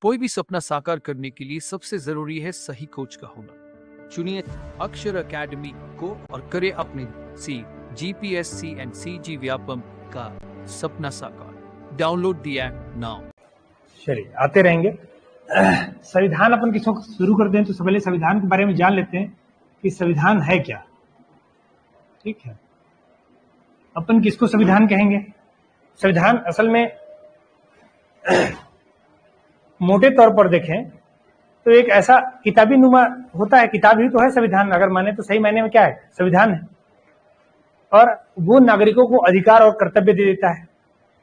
कोई भी सपना साकार करने के लिए सबसे जरूरी है सही कोच का होना। चुनिए अक्षर एकेडमी को और करें अपने CGPSC एंड CG व्यापम का सपना साकार। Download the app now. चलिए आते रहेंगे। संविधान अपन किसको शुरू करते हैं तो सबसे पहले संविधान के बारे में जान लेते हैं कि संविधान है क्या। ठीक है, अपन किसको संविधान कहेंगे? संविधान असल में मोटे तौर पर देखें तो एक ऐसा किताबी नुमा होता है, किताब ही तो है संविधान, अगर माने तो सही मायने में क्या है, संविधान है। और वो नागरिकों को अधिकार और कर्तव्य दे देता है,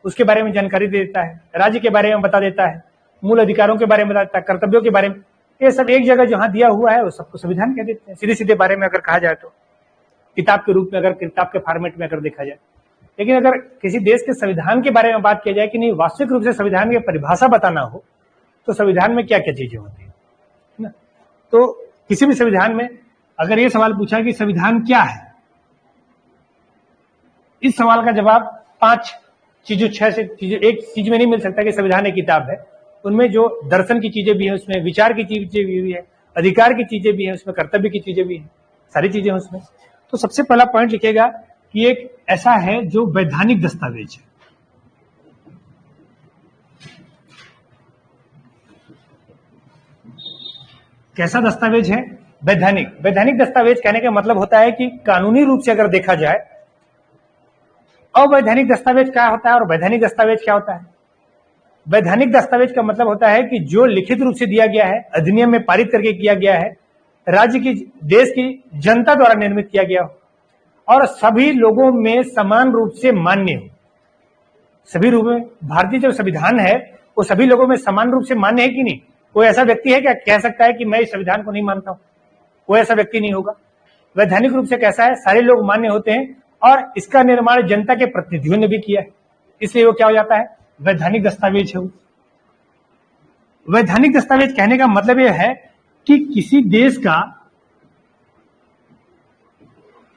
उसके बारे में जानकारी दे देता है, राज्य के बारे में बता देता है, मूल अधिकारों के बारे में बता देता है, कर्तव्यों के बारे में, ये सब एक जगह जहां दिया हुआ है वो सबको संविधान कह देते हैं। सीधे सीधे बारे में अगर कहा जाए तो किताब के रूप में, अगर किताब के फॉर्मेट में अगर देखा जाए। लेकिन अगर किसी देश के संविधान के बारे में बात की जाए कि नहीं, वास्तविक रूप से संविधान की परिभाषा बताना हो तो संविधान में क्या क्या चीजें होती है ना। तो किसी भी संविधान में अगर ये सवाल पूछा कि संविधान क्या है, इस सवाल का जवाब 5 चीजों 6 से चीजें, एक चीज में नहीं मिल सकता कि संविधान एक किताब है। उनमें जो दर्शन की चीजें भी है, उसमें विचार की चीजें भी है, अधिकार की चीजें भी है, उसमें कर्तव्य की चीजें भी है, सारी चीजें उसमें। तो सबसे पहला पॉइंट लिखेगा कि एक ऐसा है जो वैधानिक दस्तावेज है। कैसा दस्तावेज है? वैधानिक। वैधानिक दस्तावेज कहने का मतलब होता है कि कानूनी रूप से अगर देखा जाए, अवैधानिक दस्तावेज क्या होता है और वैधानिक दस्तावेज क्या होता है। वैधानिक दस्तावेज का मतलब होता है कि जो लिखित रूप से दिया गया है, अधिनियम में पारित करके किया गया है, राज्य की, देश की जनता द्वारा निर्मित किया गया हो और सभी लोगों में समान रूप से मान्य हो। सभी रूप में भारतीय जो संविधान है वो सभी लोगों में समान रूप से मान्य है कि नहीं? कोई ऐसा व्यक्ति है क्या कह सकता है कि मैं इस संविधान को नहीं मानता हूं? कोई ऐसा व्यक्ति नहीं होगा। वैधानिक रूप से कैसा है, सारे लोग मान्य होते हैं और इसका निर्माण जनता के प्रतिनिधियों ने भी किया है, इसलिए वो क्या हो जाता है, वैधानिक दस्तावेज है। वैधानिक दस्तावेज कहने का मतलब यह है कि किसी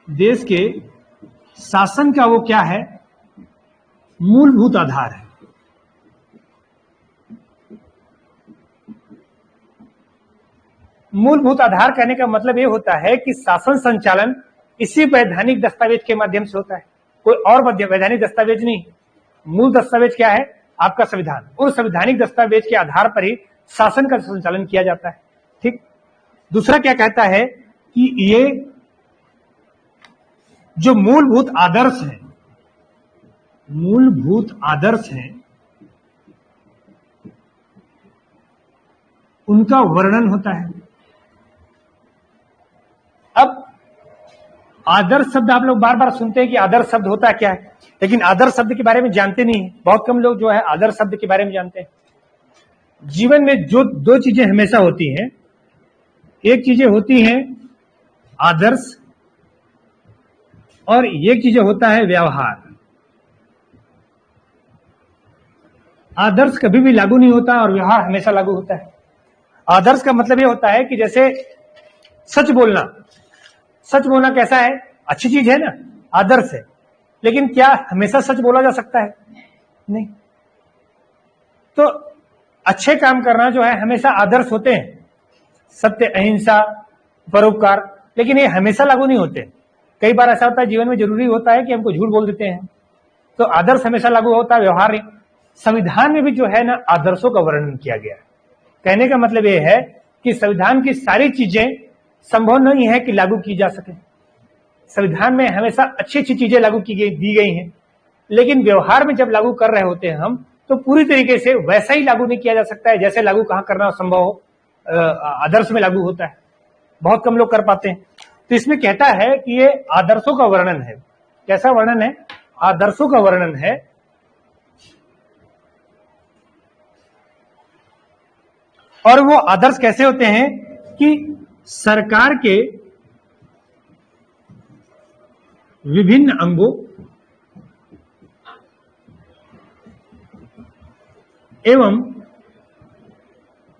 देश के शासन का वो क्या है, मूलभूत आधार है। मूलभूत आधार कहने का मतलब ये होता है कि शासन संचालन इसी वैधानिक दस्तावेज के माध्यम से होता है, कोई और वैधानिक दस्तावेज नहीं। मूल दस्तावेज क्या है? आपका संविधान। उस संवैधानिक दस्तावेज के आधार पर ही शासन का संचालन किया जाता है। ठीक। दूसरा क्या कहता है कि ये जो मूलभूत आदर्श है, मूलभूत आदर्श है, उनका वर्णन होता है। अब आदर्श शब्द आप लोग बार बार सुनते हैं कि आदर्श शब्द होता क्या है, लेकिन आदर्श शब्द के बारे में जानते नहीं है। बहुत कम लोग जो है आदर्श शब्द के बारे में जानते हैं। जीवन में जो 2 चीजें हमेशा होती हैं, एक चीजें होती हैं आदर्श और एक चीजें होता है व्यवहार। आदर्श कभी भी लागू नहीं होता और व्यवहार हमेशा लागू होता है। आदर्श का मतलब यह होता है कि जैसे सच बोलना, सच बोलना कैसा है, अच्छी चीज है ना, आदर्श है। लेकिन क्या हमेशा सच बोला जा सकता है? नहीं। तो अच्छे काम करना जो है हमेशा आदर्श होते हैं, सत्य, अहिंसा, परोपकार, लेकिन ये हमेशा लागू नहीं होते। कई बार ऐसा होता है जीवन में जरूरी होता है कि हमको झूठ बोल देते हैं, तो आदर्श हमेशा लागू होता है, व्यवहार नहीं। संविधान में भी जो है ना आदर्शों का वर्णन किया गया है। कहने का मतलब यह है कि संविधान की सारी चीजें संभव नहीं है कि लागू की जा सके। संविधान में हमेशा अच्छी अच्छी चीजें लागू दी गई हैं, लेकिन व्यवहार में जब लागू कर रहे होते हैं हम, तो पूरी तरीके से वैसा ही लागू नहीं किया जा सकता है जैसे लागू कहां करना संभव हो, आदर्श में लागू होता है। बहुत कम लोग कर पाते हैं। तो इसमें कहता है कि ये आदर्शों का वर्णन है। कैसा वर्णन है? आदर्शों का वर्णन है। और वो आदर्श कैसे होते हैं कि सरकार के विभिन्न अंगों एवं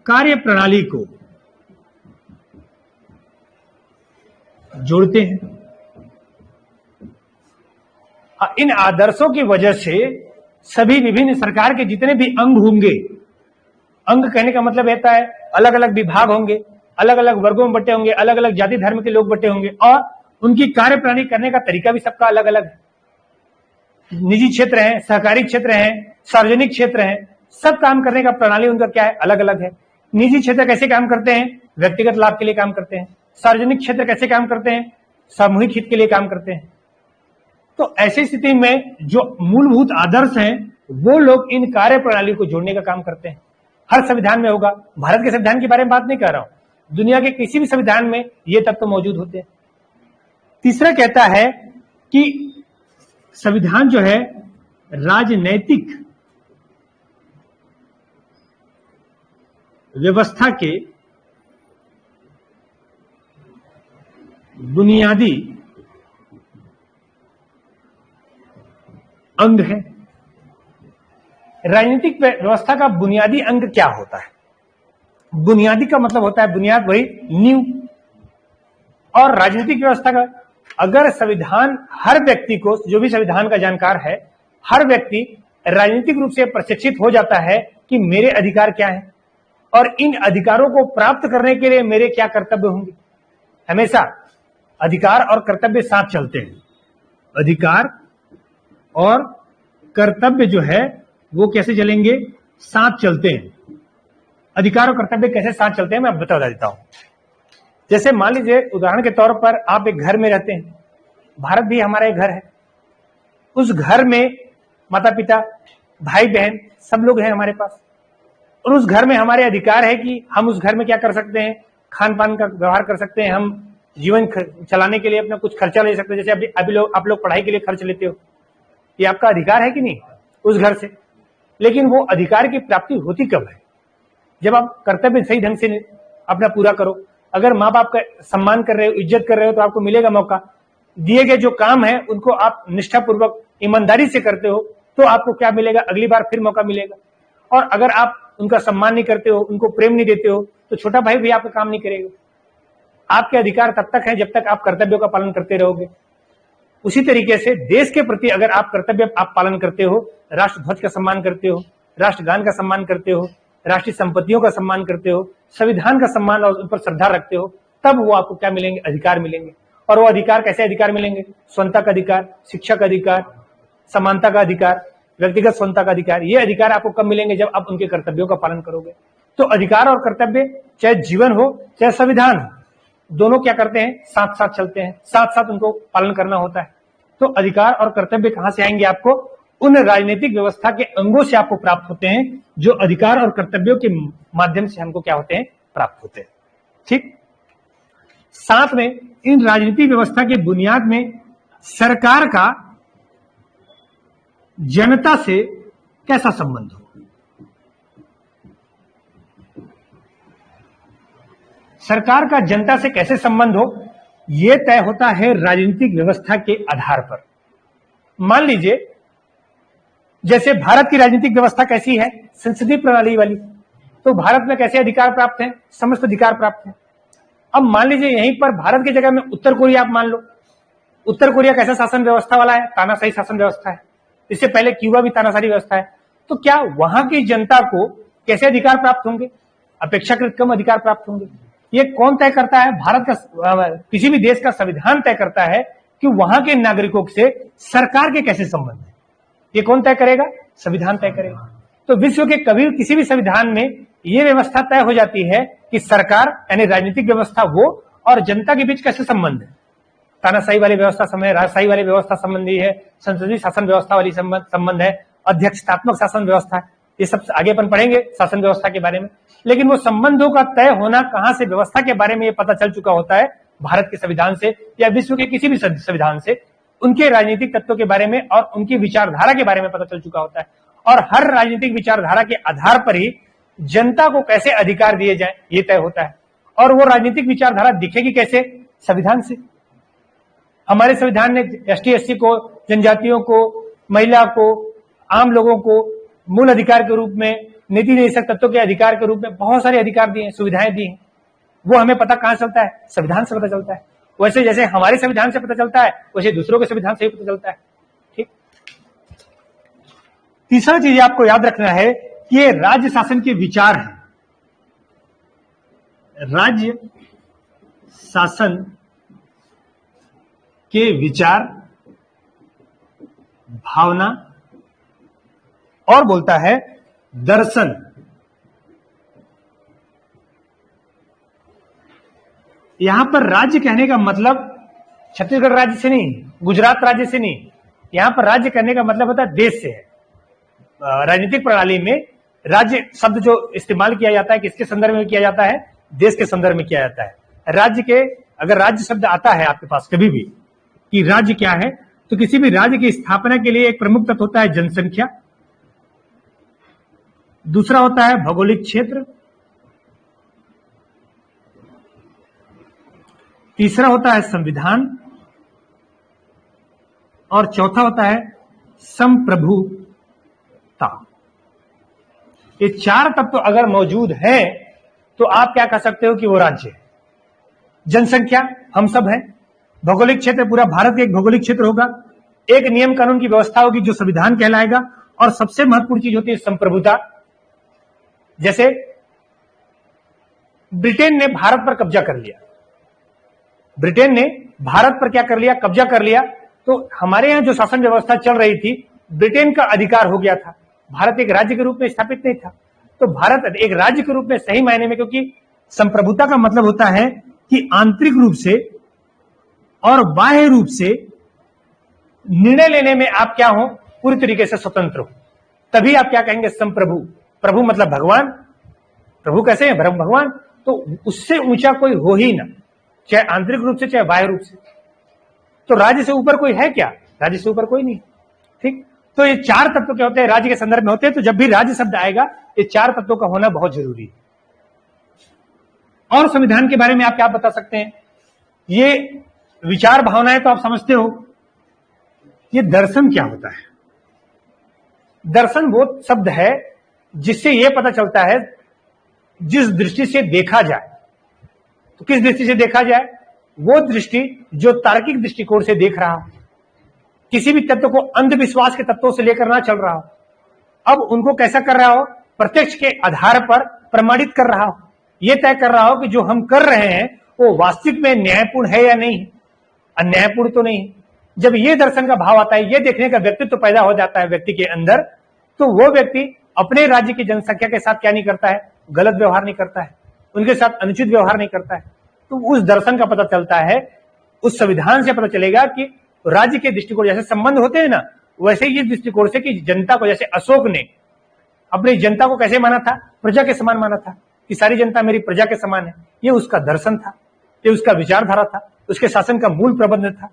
कार्य प्रणाली को जोड़ते हैं। इन आदर्शों की वजह से सभी विभिन्न सरकार के जितने भी अंग होंगे अंग कहने का मतलब रहता है अलग अलग विभाग होंगे, अलग अलग वर्गों में बटे होंगे, अलग अलग जाति धर्म के लोग बटे होंगे और उनकी कार्यप्रणाली करने का तरीका भी सबका अलग अलग है। निजी क्षेत्र है, सहकारी क्षेत्र है, सार्वजनिक क्षेत्र है, सब काम करने का प्रणाली उनका क्या है, अलग अलग है। निजी क्षेत्र कैसे काम करते हैं, व्यक्तिगत लाभ के लिए काम करते हैं। सार्वजनिक क्षेत्र कैसे काम करते हैं, सामूहिक हित के लिए काम करते हैं। तो ऐसी स्थिति में जो मूलभूत आदर्श हैं वो लोग इन कार्य प्रणाली को जोड़ने का काम करते हैं। हर संविधान में होगा, भारत के संविधान के बारे में बात नहीं कर रहा हूं, दुनिया के किसी भी संविधान में ये तत्व मौजूद होते हैं। तीसरा कहता है कि संविधान जो है राजनैतिक व्यवस्था के बुनियादी अंग है। राजनीतिक व्यवस्था का बुनियादी अंग क्या होता है? बुनियादी का मतलब होता है बुनियाद, वही नींव। और राजनीतिक व्यवस्था का, अगर संविधान हर व्यक्ति को, जो भी संविधान का जानकार है, हर व्यक्ति राजनीतिक रूप से प्रशिक्षित हो जाता है कि मेरे अधिकार क्या हैं और इन अधिकारों को प्राप्त करने के लिए मेरे क्या कर्तव्य होंगे। हमेशा अधिकार और कर्तव्य साथ चलते हैं। अधिकार और कर्तव्य जो है वो कैसे चलेंगे, साथ चलते हैं। अधिकार और कर्तव्य कैसे साथ चलते हैं मैं बता देता हूं। जैसे मान लीजिए उदाहरण के तौर पर आप एक घर में रहते हैं, भारत भी हमारा एक घर है, उस घर में माता पिता भाई बहन सब लोग हैं हमारे पास, और उस घर में हमारे अधिकार है कि हम उस घर में क्या कर सकते हैं, खान पान का व्यवहार कर सकते हैं, हम जीवन चलाने के लिए अपना कुछ खर्चा ले सकते हैं। जैसे अभी आप लोग पढ़ाई के लिए खर्च लेते हो, ये आपका अधिकार है कि नहीं उस घर से। लेकिन वो अधिकार की प्राप्ति होती कब है, जब आप कर्तव्य सही ढंग से अपना पूरा करो। अगर माँ बाप का सम्मान कर रहे हो, इज्जत कर रहे हो, तो आपको मिलेगा मौका। दिए गए जो काम है उनको आप निष्ठापूर्वक ईमानदारी से करते हो तो आपको क्या मिलेगा, अगली बार फिर मौका मिलेगा। और अगर आप उनका सम्मान नहीं करते हो, उनको प्रेम नहीं देते हो, तो छोटा भाई भी आपका काम नहीं करेगा। आपके अधिकार तब तक है जब तक आप कर्तव्यों का पालन करते रहोगे। उसी तरीके से देश के प्रति अगर आप कर्तव्य आप पालन करते हो, राष्ट्र ध्वज का सम्मान करते हो, राष्ट्रगान का सम्मान करते हो, राष्ट्रीय संपत्तियों का सम्मान करते हो, संविधान का सम्मान और उन पर श्रद्धा रखते हो, तब वो आपको क्या मिलेंगे, अधिकार मिलेंगे। और वो अधिकार कैसे अधिकार मिलेंगे, स्वतंत्रता का अधिकार, शिक्षा का अधिकार, समानता का अधिकार, व्यक्तिगत स्वतंत्रता का अधिकार। ये अधिकार आपको कब मिलेंगे, जब आप उनके कर्तव्यों का पालन करोगे। तो अधिकार और कर्तव्य चाहे जीवन हो चाहे संविधान हो, दोनों क्या करते हैं, साथ साथ चलते हैं, साथ साथ उनको पालन करना होता है। तो अधिकार और कर्तव्य कहां से आएंगे, आपको उन राजनीतिक व्यवस्था के अंगों से आपको प्राप्त होते हैं जो अधिकार और कर्तव्यों के माध्यम से हमको क्या होते हैं, प्राप्त होते हैं। ठीक, साथ में इन राजनीतिक व्यवस्था के बुनियाद में सरकार का जनता से कैसा संबंध हो। सरकार का जनता से कैसे संबंध हो, यह तय होता है राजनीतिक व्यवस्था के आधार पर। मान लीजिए जैसे भारत की राजनीतिक व्यवस्था कैसी है, संसदीय प्रणाली वाली, तो भारत में कैसे अधिकार प्राप्त हैं, समस्त अधिकार प्राप्त हैं। अब मान लीजिए यहीं पर भारत की जगह में उत्तर कोरिया आप मान लो। उत्तर कोरिया कैसा शासन व्यवस्था वाला है, तानाशाही शासन व्यवस्था है। इससे पहले क्यूबा भी तानाशाही व्यवस्था है। तो क्या वहां की जनता को कैसे अधिकार प्राप्त होंगे, अपेक्षाकृत कम अधिकार प्राप्त होंगे। ये कौन तय करता है, भारत का किसी भी देश का संविधान तय करता है कि वहां के नागरिकों से सरकार के कैसे संबंध है। ये कौन तय करेगा, संविधान तय करेगा। तो विश्व के कभी किसी भी संविधान में यह व्यवस्था तय हो जाती है कि सरकार यानी राजनीतिक व्यवस्था वो और जनता के बीच कैसे संबंध है। तानाशाही वाली व्यवस्था समय राजशाही वाली व्यवस्था संबंधी है, संसदीय शासन व्यवस्था वाली संबंध है, अध्यक्षतात्मक शासन व्यवस्था है। ये सब आगे अपन पढ़ेंगे शासन व्यवस्था के बारे में। लेकिन वो संबंधों का तय होना कहां से, व्यवस्था के बारे में ये पता चल चुका होता है भारत के संविधान से या विश्व के किसी भी संविधान से। उनके राजनीतिक तत्वों के बारे में और उनकी विचारधारा के बारे में पता चल चुका होता है। और हर राजनीतिक विचारधारा के आधार पर ही जनता को कैसे अधिकार दिए जाए ये तय होता है। और वो राजनीतिक विचारधारा दिखेगी कैसे, संविधान से। हमारे संविधान ने एसटी एससी को, जनजातियों को, महिला को, आम लोगों को मूल अधिकार के रूप में, नीति निर्देशक तत्वों के अधिकार के रूप में बहुत सारे अधिकार दिए हैं, सुविधाएं दी हैं। वो हमें पता कहां चलता है, संविधान से पता चलता है। वैसे जैसे हमारे संविधान से पता चलता है वैसे दूसरों के संविधान से भी पता चलता है। ठीक, तीसरा चीज आपको याद रखना है कि ये राज्य शासन के विचार हैं। राज्य शासन के विचार, भावना और बोलता है दर्शन। यहां पर राज्य कहने का मतलब छत्तीसगढ़ राज्य से नहीं, गुजरात राज्य से नहीं, यहां पर राज्य कहने का मतलब होता है देश से है। राजनीतिक प्रणाली में राज्य शब्द जो इस्तेमाल किया जाता है किसके संदर्भ में किया जाता है? देश के संदर्भ में किया जाता है। राज्य के, अगर राज्य शब्द आता है आपके पास कभी भी कि राज्य क्या है, तो किसी भी राज्य की स्थापना के लिए एक प्रमुख तत्व होता है जनसंख्या, दूसरा होता है भौगोलिक क्षेत्र, तीसरा होता है संविधान और चौथा होता है संप्रभुता। ये चार तत्व अगर मौजूद हैं तो आप क्या कह सकते हो कि वो राज्य है। जनसंख्या हम सब हैं, भौगोलिक क्षेत्र पूरा भारत का एक भौगोलिक क्षेत्र होगा, एक नियम कानून की व्यवस्था होगी जो संविधान कहलाएगा, और सबसे महत्वपूर्ण चीज होती है संप्रभुता। जैसे ब्रिटेन ने भारत पर कब्जा कर लिया, ब्रिटेन ने भारत पर क्या कर लिया? कब्जा कर लिया। तो हमारे यहां जो शासन व्यवस्था चल रही थी ब्रिटेन का अधिकार हो गया था, भारत एक राज्य के रूप में स्थापित नहीं था। तो भारत एक राज्य के रूप में सही मायने में, क्योंकि संप्रभुता का मतलब होता है कि आंतरिक रूप से और बाह्य रूप से निर्णय लेने में आप क्या हो? पूरी तरीके से स्वतंत्र हो, तभी आप क्या कहेंगे? संप्रभु। प्रभु मतलब भगवान, प्रभु कैसे हैं? ब्रह्म भगवान। तो उससे ऊंचा कोई हो ही ना, चाहे आंतरिक रूप से चाहे बाह्य रूप से। तो राज्य से ऊपर कोई है क्या? राज्य से ऊपर कोई नहीं। ठीक, तो ये चार तत्व क्या होते हैं? राज्य के संदर्भ में होते हैं। तो जब भी राज्य शब्द आएगा ये चार तत्वों का होना बहुत जरूरी है। और संविधान के बारे में आप क्या बता सकते हैं? ये विचार भावनाएं तो आप समझते हो। ये दर्शन क्या होता है? दर्शन वो शब्द है जिससे यह पता चलता है जिस दृष्टि से देखा जाए। तो किस दृष्टि से देखा जाए? वो दृष्टि जो तार्किक दृष्टिकोण से देख रहा हो, किसी भी तत्व को अंधविश्वास के तत्वों से लेकर ना चल रहा हो, अब उनको कैसा कर रहा हो? प्रत्यक्ष के आधार पर प्रमाणित कर रहा हो, यह तय कर रहा हो कि जो हम कर रहे हैं वो वास्तविक में न्यायपूर्ण है या नहीं, अन्यायपूर्ण तो नहीं। जब ये दर्शन का भाव आता है, ये देखने का व्यक्तित्व पैदा हो जाता है व्यक्ति के अंदर, तो वो व्यक्ति अपने राज्य की जनसंख्या के साथ क्या नहीं करता है? गलत व्यवहार नहीं करता है, उनके साथ अनुचित व्यवहार नहीं करता है। तो उस दर्शन का पता चलता है, उस संविधान से पता चलेगा कि राज्य के दृष्टिकोण जैसे संबंध होते हैं ना, वैसे ही दृष्टिकोण से कि जनता को, जैसे अशोक ने अपनी जनता को कैसे माना था? प्रजा के समान माना था कि सारी जनता मेरी प्रजा के समान है। ये उसका दर्शन था, ये उसका विचारधारा था, उसके शासन का मूल प्रबंध था।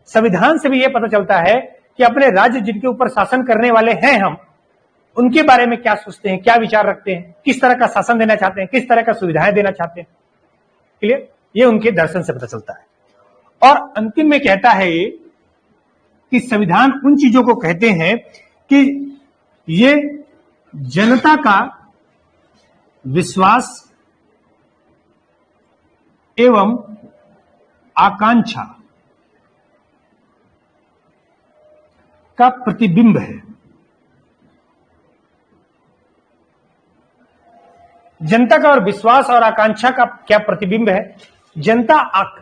संविधान से भी यह पता चलता है कि अपने राज्य जिनके ऊपर शासन करने वाले हैं हम, उनके बारे में क्या सोचते हैं, क्या विचार रखते हैं, किस तरह का शासन देना चाहते हैं, किस तरह का सुविधाएं देना चाहते हैं। क्लियर? ये उनके दर्शन से पता चलता है। और अंतिम में कहता है ये कि संविधान उन चीजों को कहते हैं कि ये जनता का विश्वास एवं आकांक्षा का प्रतिबिंब है। जनता का और विश्वास और आकांक्षा का क्या प्रतिबिंब है? जनता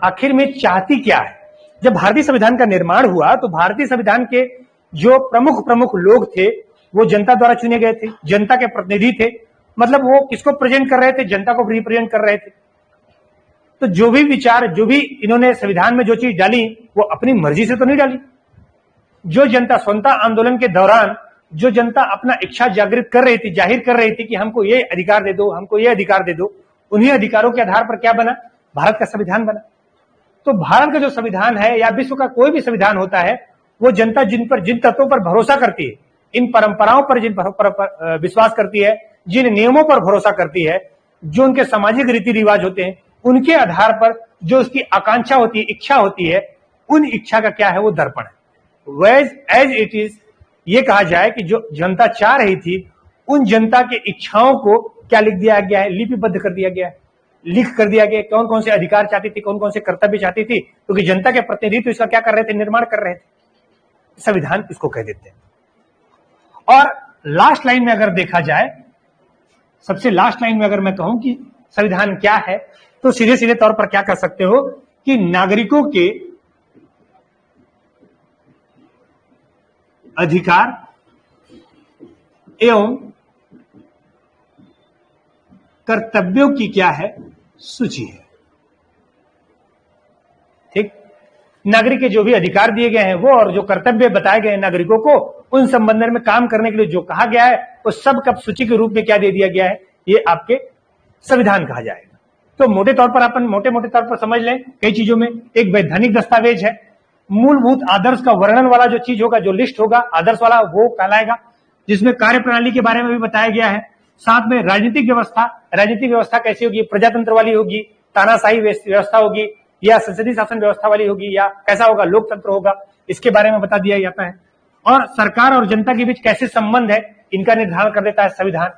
आखिर में चाहती क्या है? जब भारतीय संविधान का निर्माण हुआ तो भारतीय संविधान के जो प्रमुख लोग थे वो जनता द्वारा चुने गए थे, जनता के प्रतिनिधि थे। मतलब वो किसको प्रेजेंट कर रहे थे? जनता को रिप्रेजेंट कर रहे थे। तो जो भी विचार, जो भी इन्होंने संविधान में जो चीज डाली वो अपनी मर्जी से तो नहीं डाली। जो जनता स्वतंत्रता आंदोलन के दौरान जो जनता अपना इच्छा जागृत कर रही थी, जाहिर कर रही थी कि हमको ये अधिकार दे दो, हमको ये अधिकार दे दो, उन्हीं अधिकारों के आधार पर क्या बना? भारत का संविधान बना। तो भारत का जो संविधान है या विश्व का कोई भी संविधान होता है, वो जनता जिन तत्वों पर भरोसा करती है, इन परंपराओं पर जिन पर विश्वास करती है, जिन नियमों पर भरोसा करती है, जो उनके सामाजिक रीति रिवाज होते हैं, उनके आधार पर जो उसकी आकांक्षा होती है, इच्छा होती है, उन इच्छा का क्या है? वो दर्पण है। वैज एज इट इज ये कहा जाए कि जो जनता चाह रही थी उन जनता के इच्छाओं को क्या लिख दिया गया है? लिपिबद्ध कर दिया गया है, लिख कर दिया गया। कौन कौन से अधिकार चाहती थी, कौन कौन से कर्तव्य चाहती थी, क्योंकि तो जनता के प्रतिनिधि तो इसका क्या कर रहे थे? निर्माण कर रहे थे। संविधान इसको कह देते हैं। और लास्ट लाइन में अगर देखा जाए, सबसे लास्ट लाइन में अगर मैं कहूं कि संविधान क्या है, तो सीधे सीधे तौर पर क्या कह सकते हो कि नागरिकों के अधिकार एवं कर्तव्यों की क्या है, सूची है। ठीक, नागरिक के जो भी अधिकार दिए गए हैं वो और जो कर्तव्य बताए गए हैं नागरिकों को, उन संबंध में काम करने के लिए जो कहा गया है वो सब कब सूची के रूप में क्या दे दिया गया है, ये आपके संविधान कहा जाएगा। तो मोटे तौर पर अपन मोटे तौर पर समझ लें कई चीजों में, एक वैधानिक दस्तावेज है, मूलभूत आदर्श का वर्णन वाला जो चीज होगा, जो लिस्ट होगा आदर्श वाला, वो कहलाएगा, जिसमें कार्यप्रणाली के बारे में भी बताया गया है। साथ में राजनीतिक व्यवस्था कैसी होगी, प्रजातंत्र वाली होगी, तानाशाही व्यवस्था होगी, या संसदीय शासन व्यवस्था वाली होगी, या कैसा होगा, लोकतंत्र होगा, इसके बारे में बता दिया जाता है। और सरकार और जनता के बीच कैसे संबंध है, इनका निर्धारण कर देता है संविधान।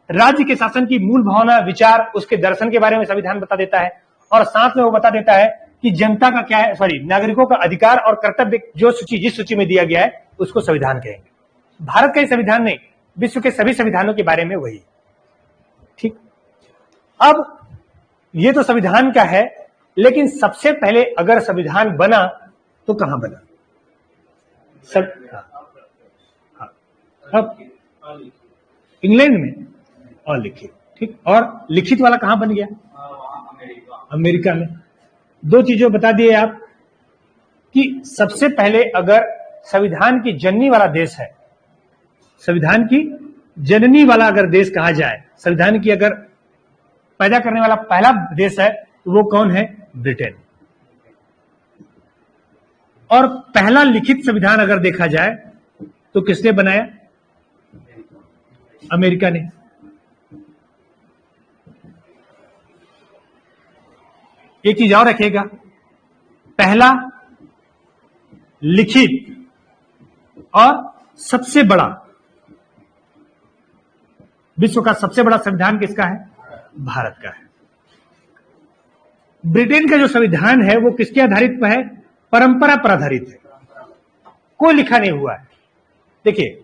राज्य के शासन की मूल भावना, विचार, उसके दर्शन के बारे में संविधान बता देता है। और साथ में वो बता देता है कि जनता का क्या है, नागरिकों का अधिकार और कर्तव्य जो सूची, जिस सूची में दिया गया है उसको संविधान कहेंगे। भारत का ही संविधान नहीं, विश्व के सभी संविधानों के बारे में वही। ठीक, अब ये तो संविधान का है, लेकिन सबसे पहले अगर संविधान बना तो कहां बना? अब इंग्लैंड में अलिखित। ठीक, और लिखित वाला कहां बन गया? अमेरिका में। दो चीजों बता दिए आप कि सबसे पहले अगर संविधान की जननी वाला देश है, संविधान की जननी वाला अगर देश कहा जाए, संविधान की अगर पैदा करने वाला पहला देश है तो वो कौन है? ब्रिटेन। और पहला लिखित संविधान अगर देखा जाए तो किसने बनाया? अमेरिका ने। एक चीज और रखिएगा, पहला लिखित और सबसे बड़ा, विश्व का सबसे बड़ा संविधान किसका है? भारत का है। ब्रिटेन का जो संविधान है वो किसके आधारित पर है? परंपरा पर आधारित है, कोई लिखा नहीं हुआ है। देखिए,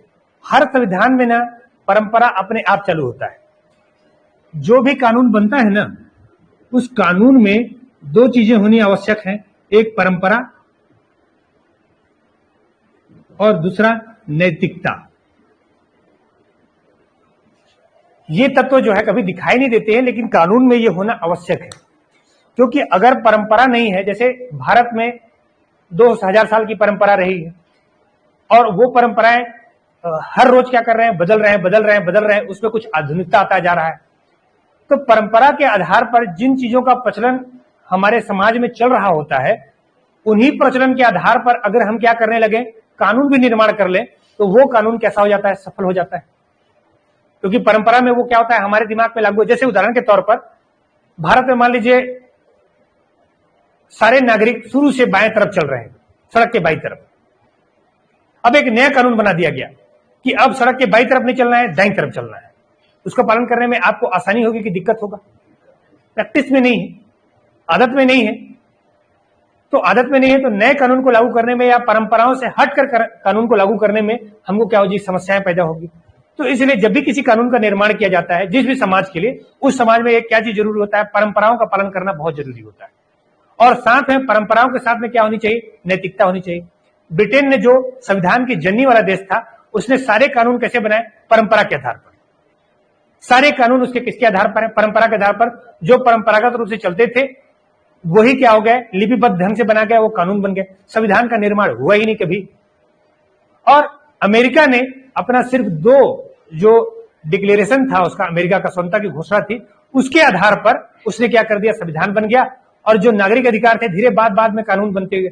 हर संविधान में ना परंपरा अपने आप चालू होता है। जो भी कानून बनता है ना, उस कानून में दो चीजें होनी आवश्यक हैं, एक परंपरा और दूसरा नैतिकता। ये तत्व जो है कभी दिखाई नहीं देते हैं, लेकिन कानून में ये होना आवश्यक है। क्योंकि अगर परंपरा नहीं है, जैसे भारत में 2000 साल की परंपरा रही है और वो परंपराएं हर रोज क्या कर रहे हैं, बदल रहे हैं, उसमें कुछ आधुनिकता आता जा रहा है। तो परंपरा के आधार पर जिन चीजों का प्रचलन हमारे समाज में चल रहा होता है, उन्हीं प्रचलन के आधार पर अगर हम क्या करने लगे, कानून भी निर्माण कर ले, तो वो कानून कैसा हो जाता है? सफल हो जाता है। क्योंकि परंपरा में वो क्या होता है, हमारे दिमाग में लागू। जैसे उदाहरण के तौर पर भारत में मान लीजिए सारे नागरिक शुरू से बाएं तरफ चल रहे हैं, सड़क के बाईं तरफ। अब एक नया कानून बना दिया गया कि अब सड़क के बाईं तरफ नहीं चलना है, दाईं तरफ चलना है। उसको पालन करने में आपको आसानी होगी कि दिक्कत होगा? प्रैक्टिस में नहीं है, आदत में नहीं है। तो आदत में नहीं है तो नए कानून को लागू करने में या परंपराओं से हटकर कानून को लागू करने में हमको क्या होगी? समस्याएं पैदा होगी। तो इसलिए जब भी किसी कानून का निर्माण किया जाता है जिस भी समाज के लिए, उस समाज में एक क्या चीज जरूरी होता है? परंपराओं का पालन करना बहुत जरूरी होता है। और साथ में परंपराओं के साथ में क्या होनी चाहिए? नैतिकता होनी चाहिए। ब्रिटेन ने जो संविधान की जननी वाला देश था, उसने सारे कानून कैसे बनाए? परंपरा के आधार पर। सारे कानून उसके किसके आधार पर है? परंपरा के आधार पर। जो परंपरागत रूप से चलते थे वही क्या हो गए? लिपिबद्ध ढंग से बना गया, वो कानून बन गए। संविधान का निर्माण हुआ ही नहीं कभी। और अमेरिका ने अपना सिर्फ 2 जो डिक्लेरेशन था उसका, अमेरिका का स्वतंत्रता की घोषणा थी, उसके आधार पर उसने क्या कर दिया? संविधान बन गया। और जो नागरिक अधिकार थे धीरे बाद में कानून बनते गए।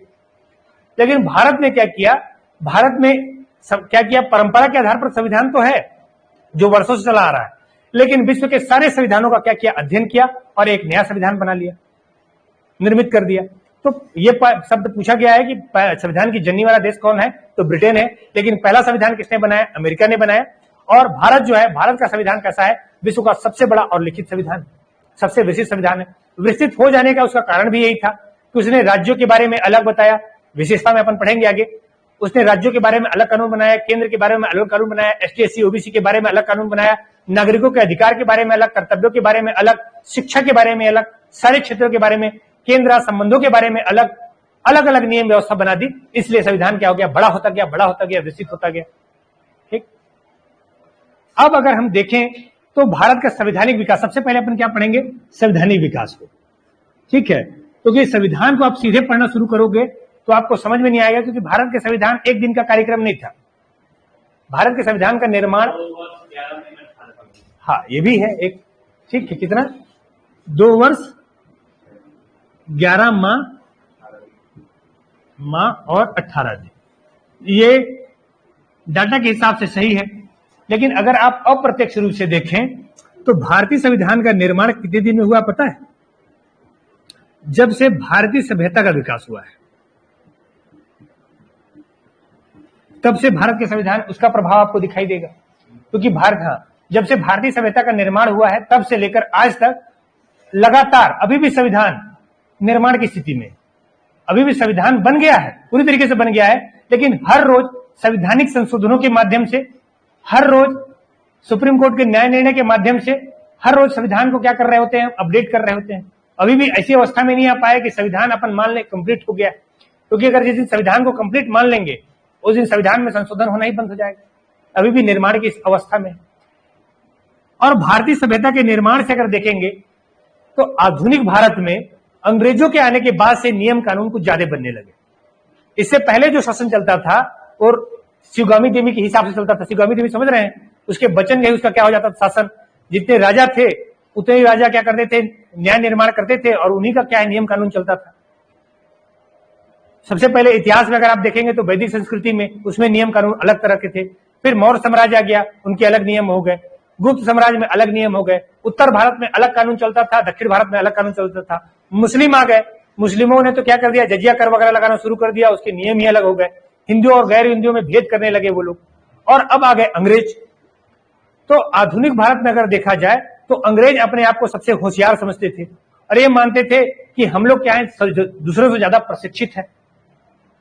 लेकिन भारत ने क्या किया? भारत में क्या किया? परंपरा के आधार पर संविधान तो है जो वर्षों से चला आ रहा है, लेकिन विश्व के सारे संविधानों का क्या किया? अध्ययन किया और एक नया संविधान बना लिया, निर्मित कर दिया। तो ये शब्द पूछा गया है कि संविधान की जननी वाला देश कौन है? तो ब्रिटेन है। लेकिन पहला संविधान किसने बनाया? अमेरिका ने बनाया। और भारत जो है, भारत का संविधान कैसा है? विश्व का सबसे बड़ा और लिखित संविधान, सबसे विशिष्ट संविधान है। विस्तृत हो जाने का उसका कारण भी यही था कि उसने राज्यों के बारे में अलग बताया, विशेषता में अपन पढ़ेंगे आगे। उसने राज्यों के बारे में अलग कानून बनाया, केंद्र के बारे में अलग कानून बनाया, ST SC OBC के बारे में अलग कानून बनाया, नागरिकों के अधिकार के बारे में अलग, कर्तव्यों के बारे में अलग, शिक्षा के बारे में अलग, सारे क्षेत्रों के बारे में, केंद्र संबंधों के बारे में अलग अलग अलग नियम व्यवस्था बना दी। इसलिए संविधान क्या हो गया, बड़ा होता गया, बड़ा होता गया, विस्तृत होता गया। ठीक, अब अगर हम देखें तो भारत का संवैधानिक विकास, सबसे पहले अपन क्या पढ़ेंगे, संवैधानिक विकास को। ठीक है, क्योंकि संविधान को आप सीधे पढ़ना शुरू करोगे तो आपको समझ में नहीं आएगा, क्योंकि भारत के संविधान एक दिन का कार्यक्रम नहीं था। भारत के संविधान का निर्माण, हाँ ये भी है एक, ठीक है, कितना, 2 वर्ष 11 माह और 18 दिन, ये डाटा के हिसाब से सही है। लेकिन अगर आप अप्रत्यक्ष रूप से देखें तो भारतीय संविधान का निर्माण कितने दिन में हुआ पता है? जब से भारतीय सभ्यता का विकास हुआ है, तब से भारत के संविधान, उसका प्रभाव आपको दिखाई देगा। क्योंकि भारत, हाँ, जब से भारतीय सभ्यता का निर्माण हुआ है तब से लेकर आज तक लगातार अभी भी संविधान निर्माण की स्थिति में, अभी भी संविधान बन गया है, पूरी तरीके से बन गया है, लेकिन हर रोज संवैधानिक संशोधनों के माध्यम से, हर रोज सुप्रीम कोर्ट के न्याय निर्णय के माध्यम से, हर रोज संविधान को क्या कर रहे होते हैं, अपडेट कर रहे होते हैं। अभी भी ऐसी अवस्था में नहीं आ पाया कि संविधान अपन मान ले कंप्लीट हो गया, क्योंकि अगर जिस दिन संविधान को कंप्लीट मान लेंगे उस दिन संविधान में संशोधन होना ही बंद हो जाएगा। अभी भी निर्माण की इस अवस्था में। और भारतीय सभ्यता के निर्माण से अगर देखेंगे तो आधुनिक भारत में अंग्रेजों के आने के बाद से नियम कानून कुछ ज्यादा बनने लगे। इससे पहले जो शासन चलता था और शिवगामी देवी के हिसाब से चलता था, शिवगामी देवी समझ रहे हैं, उसके वचन गए, उसका क्या हो जाता था शासन। जितने राजा थे उतने ही राजा क्या करते थे, न्याय निर्माण करते थे और उन्हीं का क्या है, नियम कानून चलता था। सबसे पहले इतिहास में अगर आप देखेंगे तो वैदिक संस्कृति में, उसमें नियम कानून अलग तरह के थे। फिर मौर्य साम्राज्य आ गया, उनके अलग नियम हो गए। गुप्त साम्राज्य में अलग नियम हो गए। उत्तर भारत में अलग कानून चलता था, दक्षिण भारत में अलग कानून चलता था। मुस्लिम आ गए, मुस्लिमों ने तो क्या कर दिया, जजिया कर वगैरह लगाना शुरू कर दिया, उसके नियम ही अलग हो गए। हिंदुओं और गैर हिंदुओं में भेद करने लगे वो लोग। और अब आ गए अंग्रेज। तो आधुनिक भारत में अगर देखा जाए तो अंग्रेज अपने आप को सबसे होशियार समझते थे और ये मानते थे कि हम लोग क्या है, दूसरों से ज्यादा प्रशिक्षित है।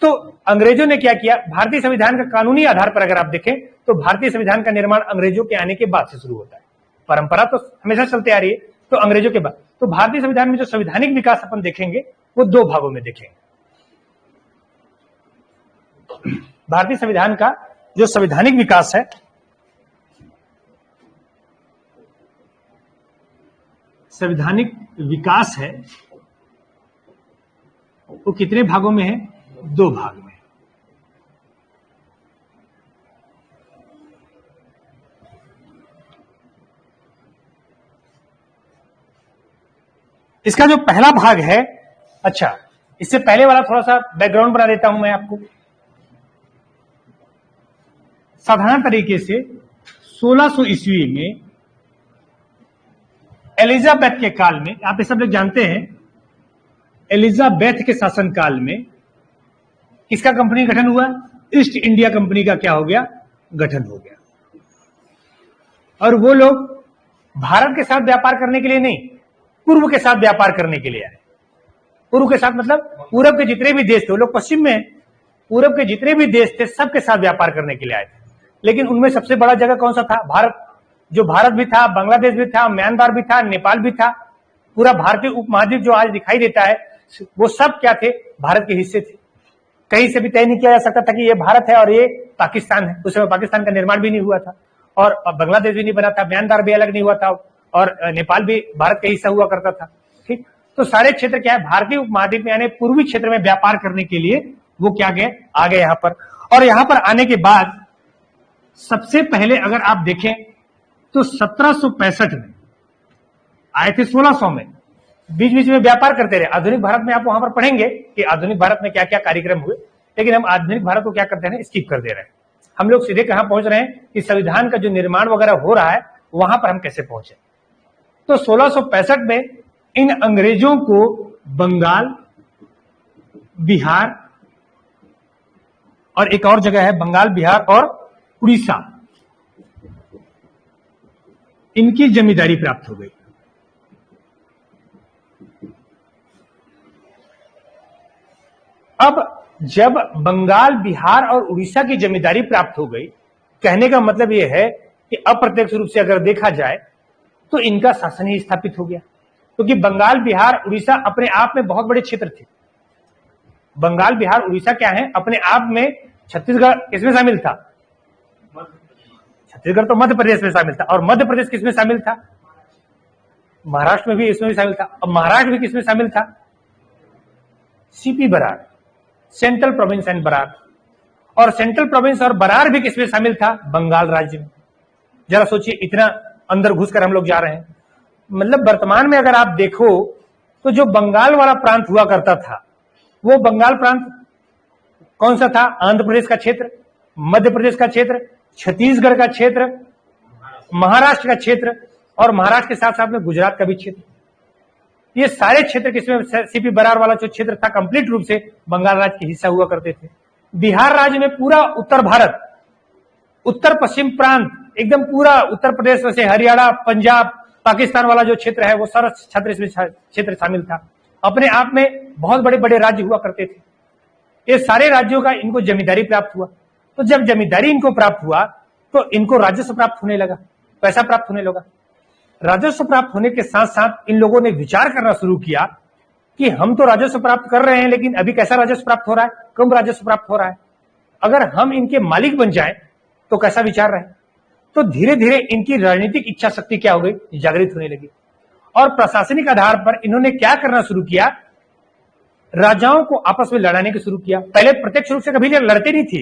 तो अंग्रेजों ने क्या किया, भारतीय संविधान का कानूनी आधार पर अगर आप देखें तो भारतीय संविधान का निर्माण अंग्रेजों के आने के बाद से शुरू होता है। परंपरा तो हमेशा चलते आ रही है, तो अंग्रेजों के बाद। तो भारतीय संविधान में जो संवैधानिक विकास अपन देखेंगे वो 2 भागों में देखेंगे। भारतीय संविधान का जो संवैधानिक विकास है, संवैधानिक विकास है वो कितने भागों में है, 2 भाग में। इसका जो पहला भाग है, अच्छा इससे पहले वाला थोड़ा सा बैकग्राउंड बना देता हूं मैं आपको। साधारण तरीके से 1600 ईस्वी में एलिजाबेथ के काल में, आप ये सब लोग जानते हैं, एलिजाबेथ के शासन काल में किसका कंपनी गठन हुआ, ईस्ट इंडिया कंपनी का क्या हो गया, गठन हो गया। और वो लोग भारत के साथ व्यापार करने के लिए नहीं, पूर्व के साथ व्यापार करने के लिए आए। पूर्व के साथ मतलब पूरब के जितने भी देश थे, वो लोग पश्चिम में, पूरब के जितने भी देश थे सबके साथ व्यापार करने के लिए आए थे। लेकिन उनमें सबसे बड़ा जगह कौन सा था, भारत। जो भारत भी था, बांग्लादेश भी था, म्यांमार भी था, नेपाल भी था। पूरा भारतीय उपमहाद्वीप जो आज दिखाई देता है वो सब क्या थे, भारत के हिस्से थे। कहीं से भी तय नहीं किया जा सकता था कि ये भारत है और ये पाकिस्तान है। उस समय पाकिस्तान का निर्माण भी नहीं हुआ था और बांग्लादेश भी नहीं बना था, म्यांमार भी अलग नहीं हुआ था और नेपाल भी भारत का हिस्सा हुआ करता था। ठीक, तो सारे क्षेत्र क्या है, भारतीय उपमहाद्वीप में यानी पूर्वी क्षेत्र में व्यापार करने के लिए वो क्या गए, आ गए यहां पर। और यहां पर आने के बाद सबसे पहले अगर आप देखें तो 1765 में आए थे, 1600 में, बीच बीच में व्यापार करते रहे। आधुनिक भारत में आप वहां पर पढ़ेंगे कि आधुनिक भारत में क्या क्या कार्यक्रम हुए, लेकिन हम आधुनिक भारत को क्या करते हैं, स्किप कर दे रहे हैं। हम लोग सीधे कहां पहुंच रहे हैं कि संविधान का जो निर्माण वगैरह हो रहा है वहां पर हम कैसे पहुंचे। तो 1665 में इन अंग्रेजों को बंगाल, बिहार और एक और जगह है, बंगाल, बिहार और उड़ीसा, इनकी जमींदारी प्राप्त हो गई। अब जब बंगाल, बिहार और उड़ीसा की जमींदारी प्राप्त हो गई, कहने का मतलब यह है कि अप्रत्यक्ष रूप से अगर देखा जाए तो इनका शासन ही स्थापित हो गया, क्योंकि बंगाल, बिहार, उड़ीसा अपने आप में बहुत बड़े क्षेत्र थे। बंगाल, बिहार, उड़ीसा क्या है अपने आप में। छत्तीसगढ़ किसमें शामिल था? छत्तीसगढ़ तो मध्य प्रदेश में शामिल था। और मध्य प्रदेश किसमें शामिल था? महाराष्ट्र में भी, इसमें भी शामिल था। और महाराष्ट्र भी किसमें शामिल था? CP Berar, central province and Berar. और सेंट्रल प्रोविंस और बरार भी किसमें शामिल था? बंगाल राज्य में। जरा सोचिए, इतना अंदर घुसकर हम लोग जा रहे हैं। मतलब वर्तमान में अगर आप देखो तो जो बंगाल वाला प्रांत हुआ करता था, वो बंगाल प्रांत कौन सा था? आंध्र प्रदेश का क्षेत्र, मध्य प्रदेश का क्षेत्र, छत्तीसगढ़ का क्षेत्र, महाराष्ट्र का क्षेत्र, और महाराष्ट्र के साथ साथ में गुजरात का भी क्षेत्र। ये सारे क्षेत्र किसमें? सीपी बरार वाला जो क्षेत्र था कंप्लीट रूप से बंगाल राज्य के हिस्सा हुआ करते थे। बिहार राज्य में पूरा उत्तर भारत, उत्तर पश्चिम प्रांत, एकदम पूरा उत्तर प्रदेश में से हरियाणा, पंजाब, पाकिस्तान वाला जो क्षेत्र है वो सारा क्षेत्र शामिल था। अपने आप में बहुत बड़े बड़े राज्य हुआ करते थे। ये सारे राज्यों का इनको जमींदारी प्राप्त हुआ। तो जब जमींदारी इनको प्राप्त हुआ तो इनको राजस्व प्राप्त होने लगा, पैसा प्राप्त होने लगा। राजस्व प्राप्त होने के साथ साथ इन लोगों ने विचार करना शुरू किया कि हम तो राजस्व प्राप्त कर रहे हैं, लेकिन अभी कैसा राजस्व प्राप्त हो रहा है? कम राजस्व प्राप्त हो रहा है। अगर हम इनके मालिक बन जाएं तो कैसा विचार रहे? तो धीरे धीरे इनकी राजनीतिक इच्छा शक्ति क्या हो गई? जागृत होने लगी। और प्रशासनिक आधार पर इन्होंने क्या करना शुरू किया? राजाओं को आपस में लड़ाने के शुरू किया। पहले प्रत्यक्ष रूप से कभी लड़ते नहीं थे,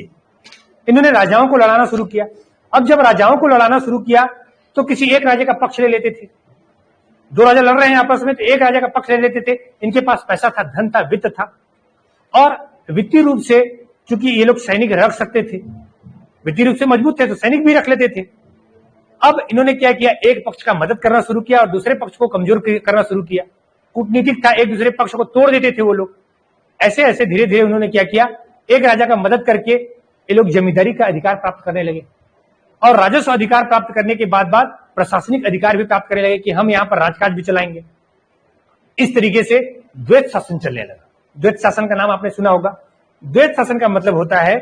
इन्होंने राजाओं को लड़ाना शुरू किया। अब जब राजाओं को लड़ाना शुरू किया तो किसी एक राजा का पक्ष ले लेते थे। दो राजा लड़ रहे हैं आपस में तो एक राजा का पक्ष ले लेते थे। इनके पास पैसा था, धन था, वित्त था, और वित्तीय रूप से चूंकि ये लोग सैनिक रख सकते थे, वित्तीय रूप से मजबूत थे तो सैनिक भी रख लेते थे। अब इन्होंने क्या किया? एक पक्ष का मदद करना शुरू किया और दूसरे पक्ष को कमजोर करना शुरू किया। कूटनीतिक था, एक दूसरे पक्ष को तोड़ देते थे वो लोग। ऐसे ऐसे धीरे धीरे उन्होंने क्या किया? एक राजा का मदद करके ये लोग जमींदारी का अधिकार प्राप्त करने लगे, और राजस्व अधिकार प्राप्त करने के बाद प्रशासनिक अधिकार भी प्राप्त करने लगे कि हम यहां पर राजकाज भी चलाएंगे। इस तरीके से द्वैत शासन चलने लगा। द्वैत शासन का नाम आपने सुना होगा। द्वैत शासन का मतलब होता है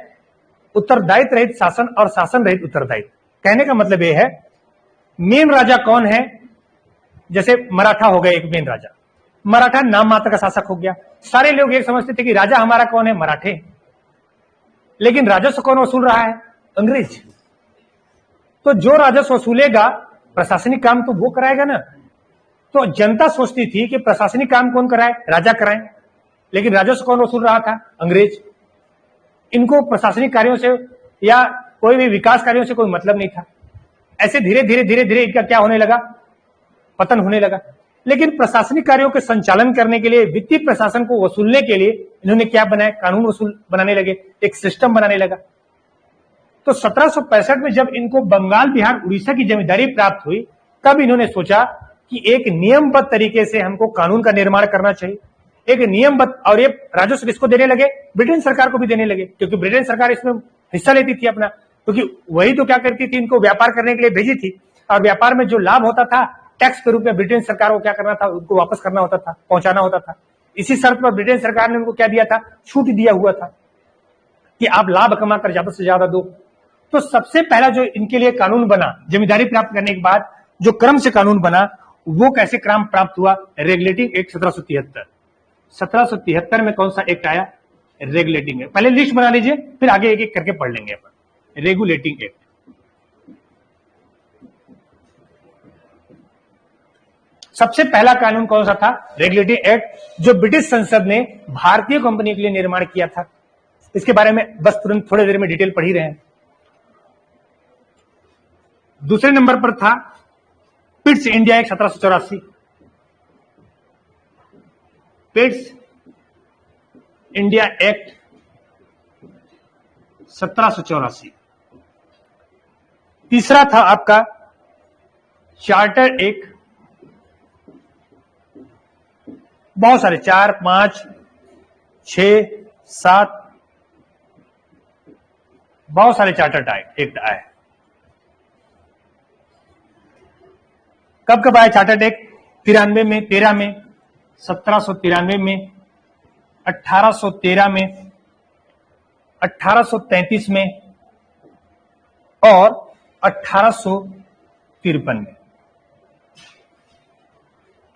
उत्तरदायित्व रहित शासन और शासन रहित उत्तरदायित्व। कहने का मतलब यह है, मेन राजा कौन है? जैसे मराठा हो गए एक मेन राजा, मराठा नाम मात्र का शासक हो गया। सारे लोग एक समझते थे कि राजा हमारा कौन है? मराठे। लेकिन राजस्व कौन वसूल रहा है? अंग्रेज। तो जो राजस्व वसूलेगा प्रशासनिक काम तो वो कराएगा ना। तो जनता सोचती थी कि प्रशासनिक काम कौन कराए? राजा कराए। लेकिन राजस्व कौन वसूल रहा था? अंग्रेज। इनको प्रशासनिक कार्यों से या कोई भी विकास कार्यों से कोई मतलब नहीं था। ऐसे धीरे धीरे इनका क्या होने लगा? पतन होने लगा। लेकिन प्रशासनिक कार्यों के संचालन करने के लिए, वित्तीय प्रशासन को वसूलने के लिए इन्होंने क्या बनाया? कानून वसूल बनाने लगे, एक सिस्टम बनाने लगा। तो 1765 में जब इनको बंगाल, बिहार, उड़ीसा की जमींदारी प्राप्त हुई, तब इन्होंने सोचा कि एक नियमबद्ध तरीके से हमको कानून का निर्माण करना चाहिए। एक नियमबद्ध, और ये राजस्व किसको देने लगे? ब्रिटेन सरकार को भी देने लगे, क्योंकि ब्रिटेन सरकार इसमें हिस्सा लेती थी अपना, क्योंकि वही तो क्या करती थी? इनको व्यापार करने के लिए भेजी थी, और व्यापार में जो लाभ होता था टैक्स के रूप में ब्रिटेन सरकार को क्या करना था? उनको वापस करना होता था, पहुंचाना होता था। इसी शर्त पर ब्रिटेन सरकार ने उनको क्या दिया था? छूट दिया हुआ था कि आप लाभ कमाकर ज्यादा से ज्यादा दो। तो सबसे पहला जो इनके लिए कानून बना, जमींदारी प्राप्त करने के बाद जो क्रम से कानून बना, वो कैसे क्रम प्राप्त हुआ? Regulating act 1773। 1773 में कौन सा एक्ट आया? Regulating act. पहले लिस्ट बना लीजिए, फिर आगे एक एक करके पढ़ लेंगे अपन। Regulating act. सबसे पहला कानून कौन सा था? रेगुलेटिंग एक्ट, जो ब्रिटिश संसद ने भारतीय कंपनी के लिए निर्माण किया था। इसके बारे में बस तुरंत थोड़ी देर में डिटेल पढ़ ही रहे हैं। दूसरे नंबर पर था Pitt's India act 1784। Pitt's India act 1784। तीसरा था आपका चार्टर एक्ट। बहुत सारे, 4, 5, 6, 7, बहुत सारे चार्टर एक्ट आए। कब कब आया चार्टर्ड एक्ट? 93 में, 13 में, 1793 में, 1813 में, 1833 में और 1800 में।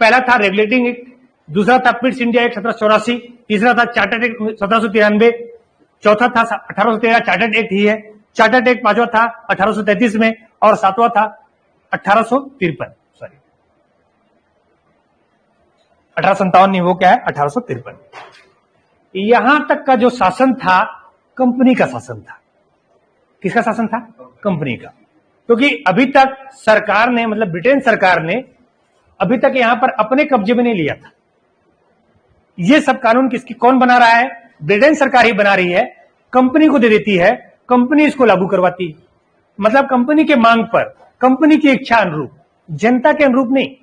पहला था रेगुलेटिंग एक्ट, दूसरा था पिट्स इंडिया एक्ट 1784, तीसरा था चार्टर्ड एक्ट 1793, चौथा था 1813 चार्टर्ड एक्ट ही है, चार्टर्ड एक्ट पांचवा था 1833 में, और सातवां था 1853, सॉरी 1857 नहीं, वो क्या है 1853। यहां तक का जो शासन था कंपनी का शासन था। किसका शासन था? कंपनी का। क्योंकि अभी तक सरकार ने, मतलब ब्रिटेन सरकार ने अभी तक यहां पर अपने कब्जे में नहीं लिया था। ये सब कानून किसकी, कौन बना रहा है? ब्रिटेन सरकार ही बना रही है, कंपनी को दे देती है, कंपनी इसको लागू करवाती है। मतलब कंपनी के मांग पर, कंपनी की इच्छा अनुरूप, जनता के अनुरूप नहीं,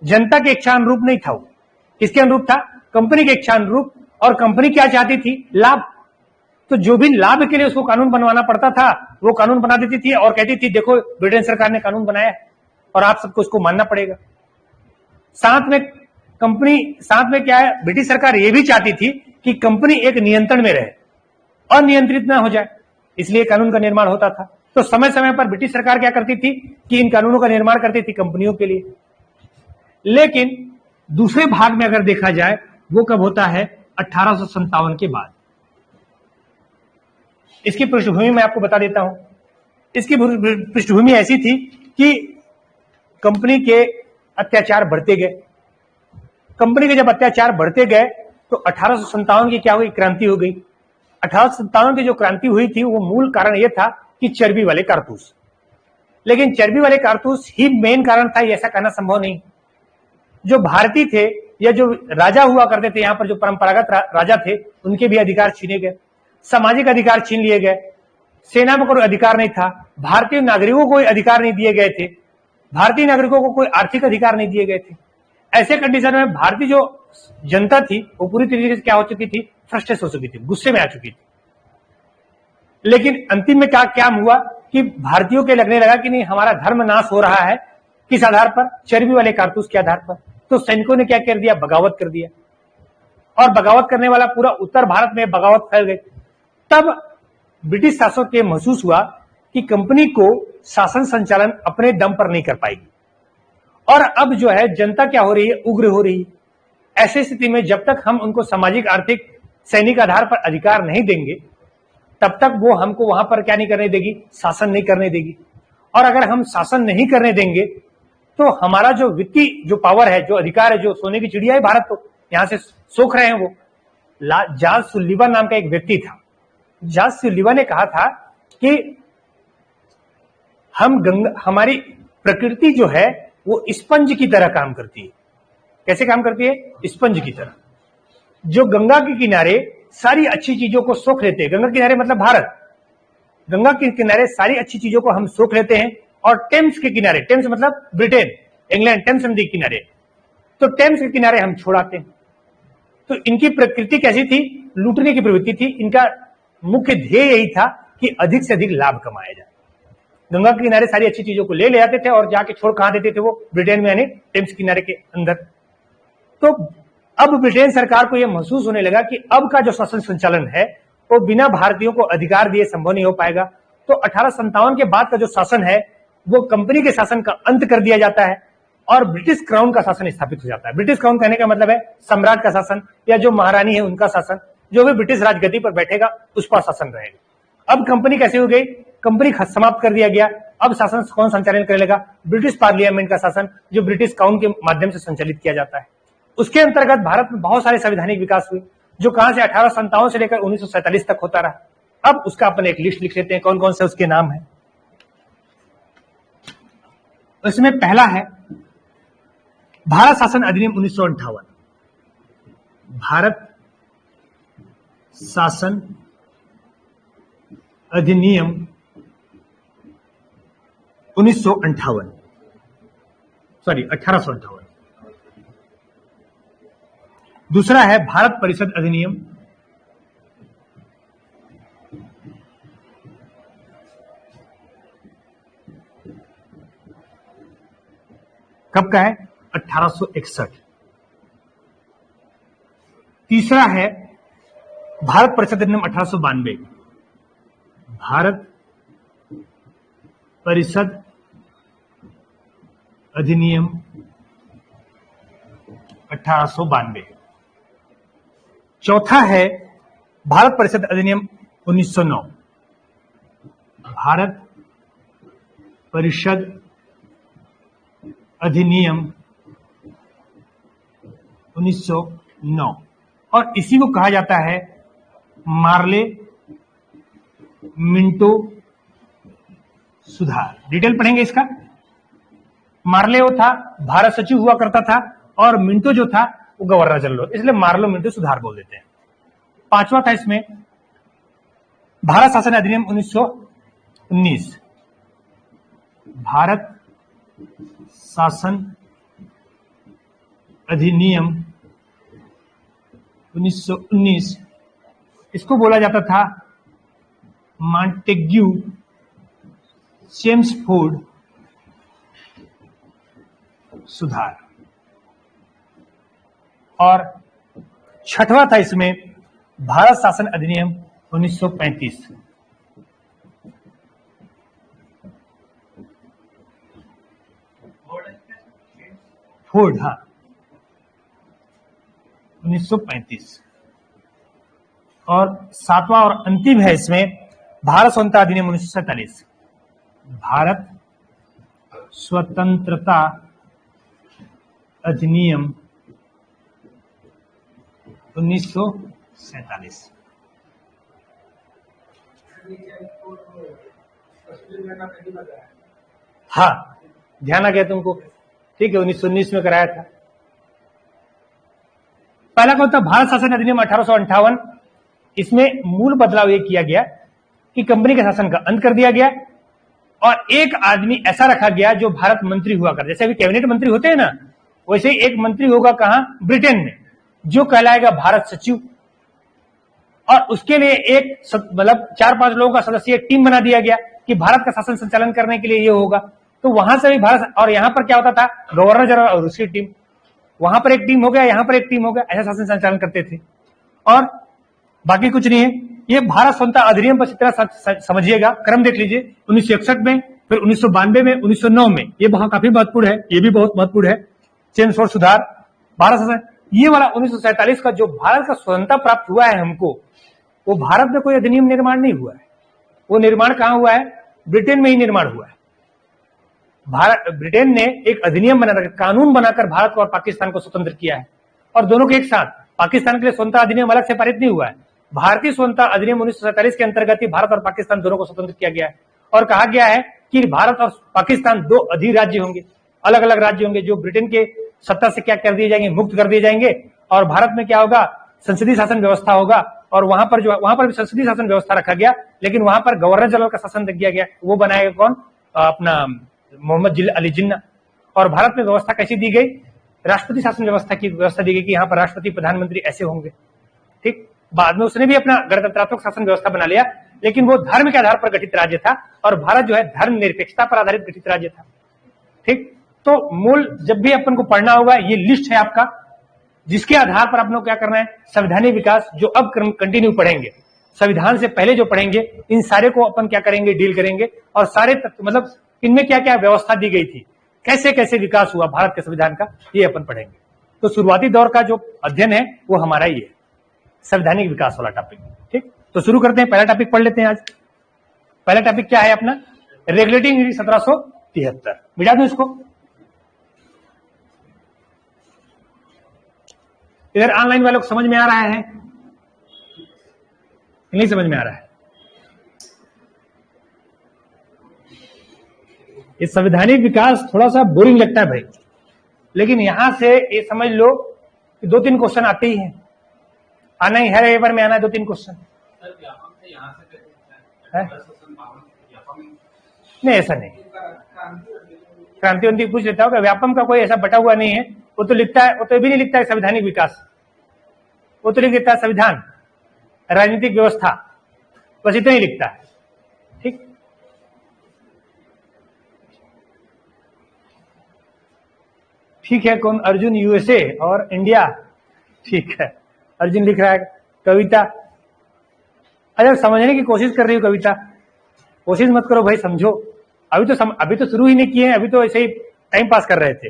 जनता के इच्छा अनुरूप नहीं था वो। किसके अनुरूप था? कंपनी के इच्छा अनुरूप। और कंपनी क्या चाहती थी? लाभ। तो जो भी लाभ के लिए उसको कानून बनवाना पड़ता था वो कानून बना देती थी और कहती थी देखो ब्रिटेन सरकार ने कानून बनाया है और आप सबको उसको मानना पड़ेगा। साथ में क्या है, ब्रिटिश सरकार ये भी चाहती थी कि कंपनी एक नियंत्रण में रहे, अनियंत्रित ना हो जाए, इसलिए कानून का निर्माण होता था। तो समय समय पर ब्रिटिश सरकार क्या करती थी कि इन कानूनों का निर्माण करती थी कंपनियों के लिए। लेकिन दूसरे भाग में अगर देखा जाए वो कब होता है? 1857 के बाद। इसकी पृष्ठभूमि मैं आपको बता देता हूं। इसकी पृष्ठभूमि ऐसी थी कि कंपनी के अत्याचार बढ़ते गए। कंपनी के जब अत्याचार बढ़ते गए तो 1857 की क्या हुई? क्रांति हो गई। 1857 की जो क्रांति हुई थी वो मूल कारण यह था कि चर्बी वाले कारतूस। लेकिन चर्बी वाले कारतूस ही मेन कारण था, ऐसा कहना संभव नहीं। जो भारतीय थे या जो राजा हुआ करते थे, यहां पर जो परंपरागत राजा थे, उनके भी अधिकार छीने गए, सामाजिक अधिकार छीन लिए गए, सेना में कोई अधिकार नहीं था, भारतीय नागरिकों को कोई अधिकार नहीं दिए गए थे, भारतीय नागरिकों को कोई आर्थिक अधिकार नहीं दिए गए थे। ऐसे कंडीशन में भारतीय जो जनता थी वो पूरी तरीके से क्या हो चुकी थी? फ्रस्ट्रेट हो चुकी थी, गुस्से में आ चुकी थी। लेकिन अंतिम में क्या हुआ कि भारतीयों के लगने लगा कि नहीं, हमारा धर्म नाश हो रहा है। किस आधार पर? चर्बी वाले कारतूस के आधार पर। तो सैनिकों ने क्या कर दिया? बगावत कर दिया। और बगावत करने वाला पूरा उत्तर भारत में बगावत फैल गई। तब ब्रिटिश शासक के महसूस हुआ कि कंपनी को शासन संचालन अपने दम पर नहीं कर पाएगी और अब जो है जनता क्या हो रही है? उग्र हो रही है। ऐसी स्थिति में जब तक हम उनको सामाजिक, आर्थिक, सैनिक आधार पर अधिकार नहीं देंगे तब तक वो हमको वहां पर क्या नहीं करने देगी? शासन नहीं करने देगी। और अगर हम शासन नहीं करने देंगे तो हमारा जो वित्तीय जो पावर है, जो अधिकार है, जो सोने की चिड़िया है भारत, तो यहां से सोख रहे हैं वो। जॉर्ज सुलिवन नाम का एक व्यक्ति था। जॉर्ज सुलिवन ने कहा था कि हमारी प्रकृति जो है वो स्पंज की तरह काम करती है। कैसे काम करती है? स्पंज की तरह। जो गंगा के किनारे सारी अच्छी चीजों को सोख लेते हैं, गंगा किनारे मतलब भारत, गंगा के किनारे सारी अच्छी चीजों को हम सोख लेते हैं, और टेम्स के किनारे, टेम्स मतलब ब्रिटेन, इंग्लैंड, टेम्स नदी के किनारे, तो टेम्स के किनारे हम छोड़ाते हैं। तो इनकी प्रकृति कैसी थी? लूटने की प्रवृत्ति थी। इनका मुख्य ध्येय यही था कि अधिक से अधिक लाभ कमाया जाए। गंगा के किनारे सारी अच्छी चीजों को ले आते थे और जाके छोड़ कहां देते थे? वो ब्रिटेन में, यानी टेम्स किनारे के अंदर। तो अब ब्रिटेन सरकार को यह महसूस होने लगा कि अब का जो शासन संचालन है वो बिना भारतीयों को अधिकार दिए संभव नहीं हो पाएगा। तो 1857 के बाद का जो शासन है वो कंपनी के शासन का अंत कर दिया जाता है और ब्रिटिश क्राउन का शासन स्थापित हो जाता है। ब्रिटिश क्राउन कहने का मतलब है सम्राट का शासन या जो महारानी है उनका शासन, जो भी ब्रिटिश राजगद्दी पर बैठेगा उसका शासन रहेगा। अब कंपनी कैसे हो गई? कंपनी समाप्त कर दिया गया। अब शासन कौन संचालन करने लगा? ब्रिटिश पार्लियामेंट का शासन, जो ब्रिटिश क्राउन के माध्यम से संचालित किया जाता है। उसके अंतर्गत भारत में बहुत सारे संवैधानिक विकास हुए, जो कहां से 1857 से लेकर 1947 तक होता रहा। अब उसका अपन एक लिस्ट लिख लेते हैं, कौन कौन से उसके नाम है। उसमें पहला है भारत शासन अधिनियम 1958। भारत शासन अधिनियम 1958, सॉरी 1858। दूसरा है भारत परिषद अधिनियम, कब का है? 1861। तीसरा है भारत परिषद अधिनियम 1892। भारत परिषद अधिनियम 1892। चौथा है भारत परिषद अधिनियम 1909। भारत परिषद अधिनियम 1909 और इसी को कहा जाता है मार्ले मिंटो सुधार। डिटेल पढ़ेंगे इसका। मार्ले वो था भारत सचिव हुआ करता था और मिंटो जो था वो गवर्नर जनरल, इसलिए मार्लो मिंटो सुधार बोल देते हैं। पांचवा था इसमें भारत शासन अधिनियम 1919। भारत शासन अधिनियम 1919, इसको बोला जाता था मॉन्टेग्यू चेम्सफोर्ड सुधार। और छठवां था इसमें भारत शासन अधिनियम 1935। फोर्ड, हाँ, 1935। और सातवां और अंतिम है इसमें भारत स्वतंत्रता अधिनियम 1947। भारत स्वतंत्रता अधिनियम 1947। हाँ, ध्यान आ गया तुमको? ठीक है, 1919 में कराया था। पहला कौन था? भारत शासन अधिनियम 1858। इसमें मूल बदलाव ये किया गया कि कंपनी के शासन का अंत कर दिया गया और एक आदमी ऐसा रखा गया जो भारत मंत्री हुआ कर, जैसे अभी कैबिनेट मंत्री होते हैं ना, वैसे ही एक मंत्री होगा कहां? ब्रिटेन में, जो कहलाएगा भारत सचिव। और उसके लिए एक मतलब 4-5 लोगों का सदस्य टीम बना दिया गया कि भारत का शासन संचालन करने के लिए ये होगा। तो वहां से भी भारत, और यहां पर क्या होता था? गवर्नर जनरल और उसकी टीम, वहां पर एक टीम हो गया, यहां पर एक टीम हो गया, ऐसा शासन संचालन करते थे। और बाकी कुछ नहीं है। ये भारत स्वतंत्रता अधिनियम पर इतना समझिएगा, क्रम देख लीजिए। 1961 में, फिर 1992 में, 1909 में, ये बहुत काफी महत्वपूर्ण है, ये भी बहुत महत्वपूर्ण है। चेम्सफोर्ड सुधार, भारत शासन। ये वाला 1947 का जो भारत का स्वतंत्रता प्राप्त हुआ है हमको, वो भारत में कोई अधिनियम निर्माण नहीं हुआ है। वो निर्माण कहां हुआ है? ब्रिटेन में ही निर्माण हुआ है। ब्रिटेन ने एक अधिनियम बनाकर, कानून बनाकर भारत को और पाकिस्तान को स्वतंत्र किया है, और दोनों के एक साथ। पाकिस्तान के लिए स्वतंत्रता अधिनियम अलग से पारित नहीं हुआ है। भारतीय स्वतंत्रता अधिनियम 1947 के अंतर्गत ही भारत और पाकिस्तान दोनों को स्वतंत्र किया गया है। और कहा गया है कि भारत और पाकिस्तान दो अधिराज्य होंगे, अलग अलग राज्य होंगे, जो ब्रिटेन के सत्ता से क्या कर दिए जाएंगे? मुक्त कर दिए जाएंगे। और भारत में क्या होगा? संसदीय शासन व्यवस्था होगा। और वहां पर भी संसदीय शासन व्यवस्था रखा गया, लेकिन वहां पर गवर्नर जनरल का शासन रख दिया गया। वो बनाएगा कौन? अपना मोहम्मद अली जिन्ना। और भारत में व्यवस्था कैसी दी गई? राष्ट्रपति शासन व्यवस्था की व्यवस्था दी गई कि यहाँ पर राष्ट्रपति प्रधानमंत्री ऐसे होंगे। ठीक, बाद में उसने भी अपना गणतंत्रात्मक शासन व्यवस्था बना लिया, लेकिन वो धर्म के आधार पर गठित राज्य था, और भारत जो है धर्म निरपेक्षता पर आधारित गठित राज्य था। ठीक, तो मूल जब भी अपन को पढ़ना होगा, ये लिस्ट है आपका, जिसके आधार पर अपन को क्या करना है? संवैधानिक विकास, जो अब कंटिन्यू पढ़ेंगे, संविधान से पहले जो पढ़ेंगे, इन सारे को अपन क्या करेंगे? डील करेंगे। और सारे मतलब इनमें क्या क्या व्यवस्था दी गई थी, कैसे कैसे विकास हुआ भारत के संविधान का, ये अपन पढ़ेंगे। तो शुरुआती दौर का जो अध्ययन है वो हमारा ही है, संवैधानिक विकास वाला टॉपिक। ठीक, तो शुरू करते हैं। पहला टॉपिक पढ़ लेते हैं आज। पहला टॉपिक क्या है अपना? Regulating act 1773। मिटा दूं इसको? इधर ऑनलाइन वालों को समझ में आ रहा है? नहीं समझ में आ रहा है? ये संवैधानिक विकास थोड़ा सा बोरिंग लगता है भाई, लेकिन यहां से ये समझ लो कि 2-3 क्वेश्चन आते ही हैं। आना ही है, एक बार में आना है 2-3 क्वेश्चन। नहीं, ऐसा नहीं। क्रांति वंती पूछ लेता हूँ। व्यापम का कोई ऐसा बटा हुआ नहीं है। वो तो लिखता है, वो तो भी नहीं लिखता है संवैधानिक विकास, वो तो लिख देता है संविधान, राजनीतिक व्यवस्था, बस इतना ही लिखता है। ठीक, ठीक है। कौन? अर्जुन यूएसए और इंडिया। ठीक है, अर्जुन लिख रहा है कविता। अरे समझने की कोशिश कर रही हूँ कविता, कोशिश मत करो भाई, समझो। अभी तो शुरू ही नहीं किए हैं, अभी तो ऐसे ही टाइम पास कर रहे थे।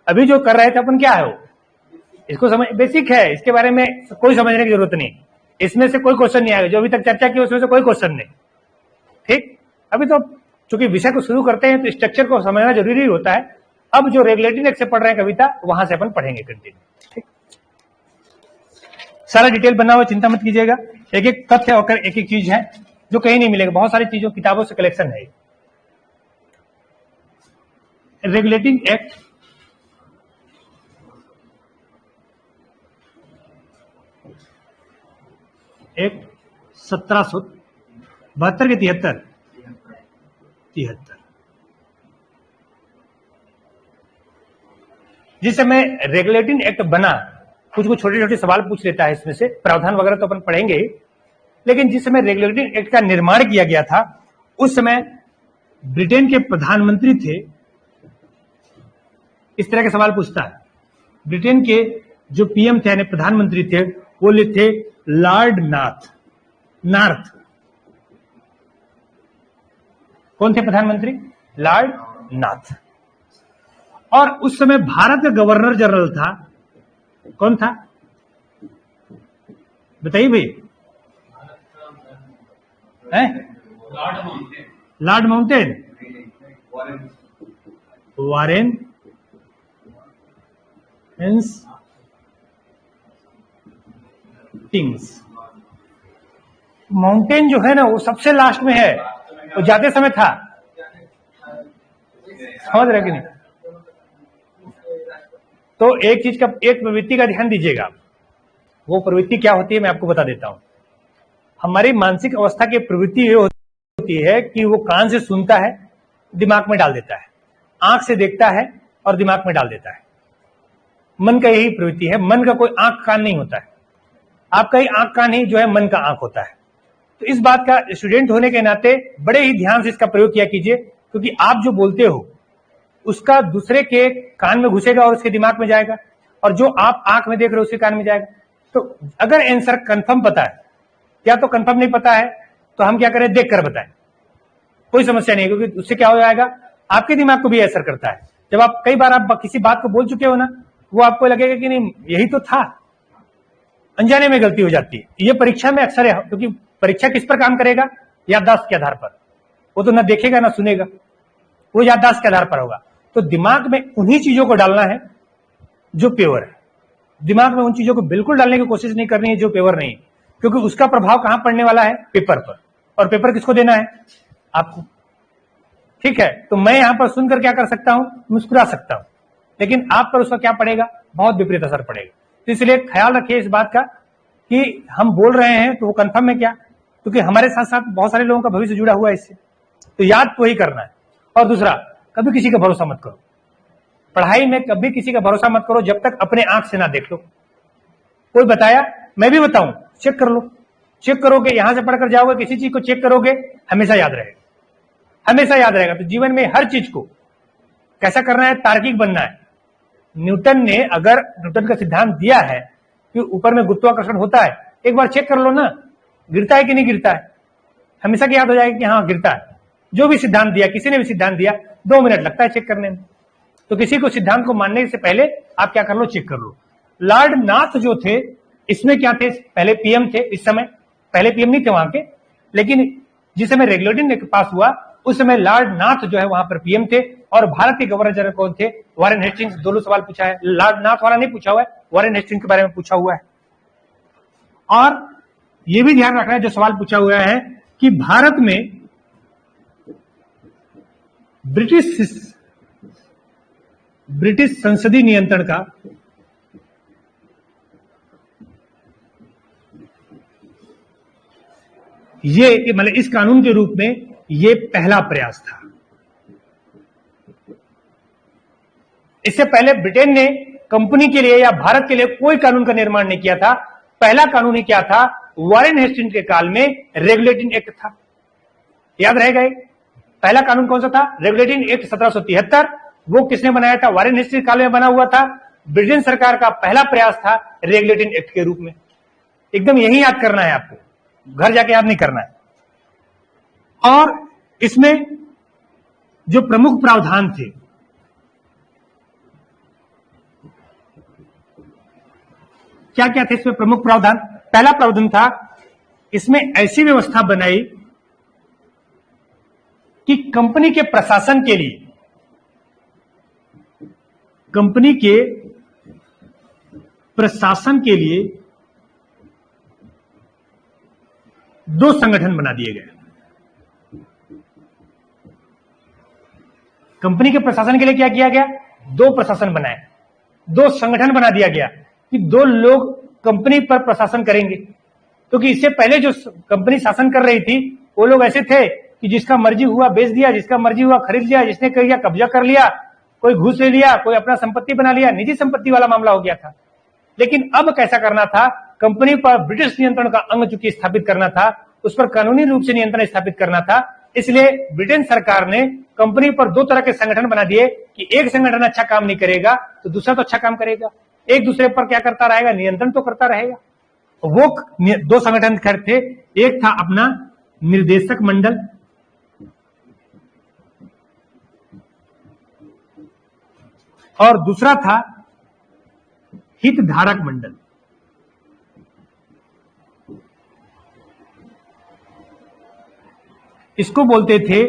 अभी जो कर रहे थे अपन क्या है वो, इसको समझ, बेसिक है, इसके बारे में कोई समझने की जरूरत नहीं, इसमें से कोई क्वेश्चन नहीं आएगा। जो अभी तक चर्चा की उसमें से कोई क्वेश्चन नहीं। ठीक, अभी तो चूंकि विषय को शुरू करते हैं तो स्ट्रक्चर को समझना जरूरी होता है। अब जो रेगुलेटिंग एक्ट से पढ़ रहे हैं कविता, वहां से अपन पढ़ेंगे कंटिन्यू। ठीक, सारा डिटेल बना हुआ, चिंता मत कीजिएगा। एक एक तथ्य और एक एक चीज है जो कहीं नहीं मिलेगा, बहुत सारी चीजों किताबों से कलेक्शन है। रेगुलेटिंग एक्ट एक 1772 के 73 जिस समय रेगुलेटिंग एक्ट बना, कुछ कुछ छोटे छोटे सवाल पूछ लेता है इसमें से, प्रावधान वगैरह तो अपन पढ़ेंगे। लेकिन जिस समय रेगुलेटिंग एक्ट का निर्माण किया गया था, उस समय ब्रिटेन के प्रधानमंत्री थे। इस तरह के सवाल पूछता है। ब्रिटेन के जो पीएम थे यानी प्रधानमंत्री थे, वो थे लॉर्ड नॉर्थ। कौन थे प्रधानमंत्री? Lord north. और उस समय भारत का गवर्नर जनरल था, कौन था बताइए भाई? Lord mountain, Warren Hastings. Mountain जो है ना वो सबसे लास्ट में है, वो जाते समय था, समझ रहे कि नहीं? तो एक चीज का, एक प्रवृत्ति का ध्यान दीजिएगा। वो प्रवृत्ति क्या होती है मैं आपको बता देता हूं। हमारी मानसिक अवस्था की प्रवृत्ति ये होती है कि वो कान से सुनता है, दिमाग में डाल देता है, आंख से देखता है और दिमाग में डाल देता है। मन का यही प्रवृत्ति है। मन का कोई आंख कान नहीं होता है, आपका ही आंख कान ही जो है मन का आंख होता है। तो इस बात का स्टूडेंट होने के नाते बड़े ही ध्यान से इसका प्रयोग किया कीजिए, क्योंकि आप जो बोलते हो उसका दूसरे के कान में घुसेगा और उसके दिमाग में जाएगा, और जो आप आंख में देख रहे हो उसके कान में जाएगा। तो अगर आंसर कंफर्म पता है, या तो कंफर्म नहीं पता है तो हम क्या करें, देख कर बताएं, कोई समस्या नहीं है। क्योंकि उससे क्या हो जाएगा, आपके दिमाग को भी असर करता है। जब आप कई बार आप किसी बात को बोल चुके हो ना, वो आपको लगेगा कि नहीं यही तो था, अनजाने में गलती हो जाती है। ये परीक्षा में अक्सर है, क्योंकि परीक्षा किस पर काम करेगा, याददाश्त के आधार पर। वो तो ना देखेगा ना सुनेगा, वो याददाश्त के आधार पर होगा। तो दिमाग में उन्हीं चीजों को डालना है जो प्योर है। दिमाग में उन चीजों को बिल्कुल डालने की कोशिश नहीं करनी है जो प्योर नहीं, क्योंकि उसका प्रभाव कहां पड़ने वाला है, पेपर पर। और पेपर किसको देना है, आपको। ठीक है, तो मैं यहां पर सुनकर क्या कर सकता हूं, मुस्कुरा सकता हूं, लेकिन आप पर उसका क्या पड़ेगा, बहुत विपरीत असर पड़ेगा। तो इसलिए ख्याल रखिए इस बात का कि हम बोल रहे हैं तो वो कंफर्म है क्या, क्योंकि हमारे साथ साथ बहुत सारे लोगों का भविष्य जुड़ा हुआ है इससे। तो याद तो वही करना है। और दूसरा, कभी किसी का भरोसा मत करो। पढ़ाई में कभी किसी का भरोसा मत करो जब तक अपने आंख से ना देख लो। कोई बताया, मैं भी बताऊं, चेक कर लो। चेक करोगे, यहां से पढ़कर जाओगे, किसी चीज को चेक करोगे, हमेशा याद रहेगा, हमेशा याद रहेगा। तो जीवन में हर चीज को कैसा करना है, तार्किक बनना है। न्यूटन ने अगर न्यूटन का सिद्धांत दिया है कि ऊपर में गुरुत्वाकर्षण होता है, एक बार चेक कर लो ना, गिरता है कि नहीं गिरता है, हमेशा की याद हो जाएगा कि हाँ गिरता है। जो भी सिद्धांत दिया, किसी ने भी सिद्धांत दिया, 2 मिनट लगता है चेक करने में। तो किसी को सिद्धांत को मानने से पहले आप क्या कर लो, चेक कर लो। लॉर्ड नॉर्थ जो थे, इसमें क्या थे, पहले पीएम थे। इस समय पहले पीएम नहीं थे वहां के, लेकिन जिस समय रेगुलेटिंग एक्ट पास हुआ उस समय लॉर्ड नॉर्थ जो है वहां पर पीएम थे। और भारत के गवर्नर जनरल कौन थे, वारेन हेस्टिंग्स। दोनों सवाल पूछा है, लॉर्ड नॉर्थ वाला नहीं पूछा हुआ है, वारेन हेस्टिंग्स के बारे में पूछा हुआ है। और यह भी ध्यान रखना है, जो सवाल पूछा हुआ है कि भारत में ब्रिटिश संसदीय नियंत्रण का ये मतलब इस कानून के रूप में ये पहला प्रयास था। इससे पहले ब्रिटेन ने कंपनी के लिए या भारत के लिए कोई कानून का निर्माण नहीं किया था। पहला कानून ही क्या था, वारेन हेस्टिंग्स के काल में रेगुलेटिंग एक्ट था। याद रहेगा, पहला कानून कौन सा था, रेगुलेटिंग एक्ट 1773। वो किसने बनाया था, वारेन हेस्टिंग्स काल में बना हुआ था। ब्रिटेन सरकार का पहला प्रयास था रेगुलेटिंग एक्ट के रूप में। एकदम यही याद करना है आपको, घर जाके याद नहीं करना है। और इसमें जो प्रमुख प्रावधान थे क्या क्या थे इसमें प्रमुख प्रावधान? पहला प्रावधान था, इसमें ऐसी व्यवस्था बनाई कि कंपनी के प्रशासन के लिए, कंपनी के प्रशासन के लिए 2 संगठन बना दिए गए। कंपनी के प्रशासन के लिए क्या किया गया? 2 प्रशासन बनाए, 2 संगठन बना दिया गया कि 2 लोग कंपनी पर प्रशासन करेंगे। क्योंकि इससे पहले जो कंपनी शासन कर रही थी वो लोग ऐसे थे कि जिसका मर्जी हुआ बेच दिया, जिसका मर्जी हुआ खरीद लिया, जिसने किया कब्जा कर लिया, कोई घूस ले लिया, कोई अपना संपत्ति बना लिया, निजी संपत्ति वाला मामला हो गया था। लेकिन अब कैसा करना था? कंपनी पर ब्रिटिश नियंत्रण का अंग चूंकि स्थापित करना था, उस पर कानूनी रूप से नियंत्रण स्थापित करना था, इसलिए ब्रिटेन सरकार ने कंपनी पर 2 तरह के संगठन बना दिए कि एक संगठन अच्छा काम नहीं करेगा तो दूसरा तो अच्छा काम करेगा, एक दूसरे पर क्या करता रहेगा? नियंत्रण तो करता रहेगा। वो 2 संगठन खैर थे, एक था अपना निर्देशक मंडल और दूसरा था हितधारक मंडल। इसको बोलते थे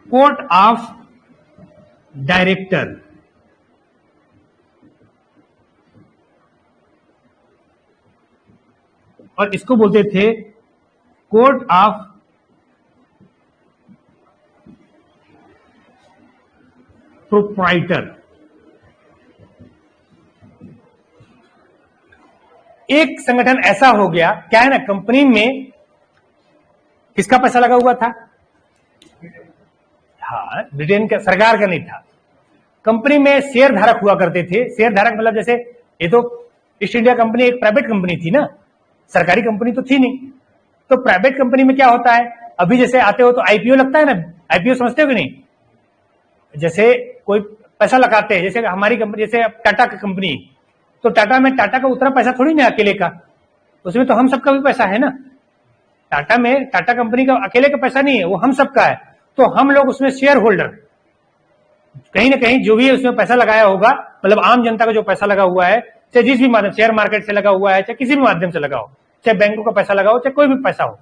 कोर्ट ऑफ डायरेक्टर। और इसको बोलते थे कोर्ट ऑफ प्रोप्राइटर। एक संगठन ऐसा हो गया, क्या है ना, कंपनी में किसका पैसा लगा हुआ था? हाँ, ब्रिटेन का सरकार का नहीं था। कंपनी में शेयर धारक हुआ करते थे। शेयर धारक मतलब जैसे ये तो ईस्ट इंडिया कंपनी एक प्राइवेट कंपनी थी ना, सरकारी कंपनी तो थी नहीं। तो प्राइवेट कंपनी में क्या होता है, अभी जैसे आते हो तो आईपीओ लगता है ना, आईपीओ समझते हो कि नहीं? जैसे कोई पैसा लगाते हैं, जैसे हमारी कंपनी, जैसे टाटा की कंपनी, तो टाटा में टाटा का उतना पैसा थोड़ी ना अकेले का, उसमें तो हम सबका भी पैसा है ना। टाटा में, टाटा कंपनी का अकेले का पैसा नहीं है, वो हम सबका है। तो हम लोग उसमें शेयर होल्डर, कहीं ना कहीं जो भी उसमें पैसा लगाया होगा, मतलब आम जनता का जो पैसा लगा हुआ है, चाहे जिस भी माध्यम, शेयर मार्केट से लगा हुआ है, चाहे किसी भी माध्यम से लगा हो, चाहे बैंकों का पैसा लगा हो, चाहे कोई भी पैसा हो,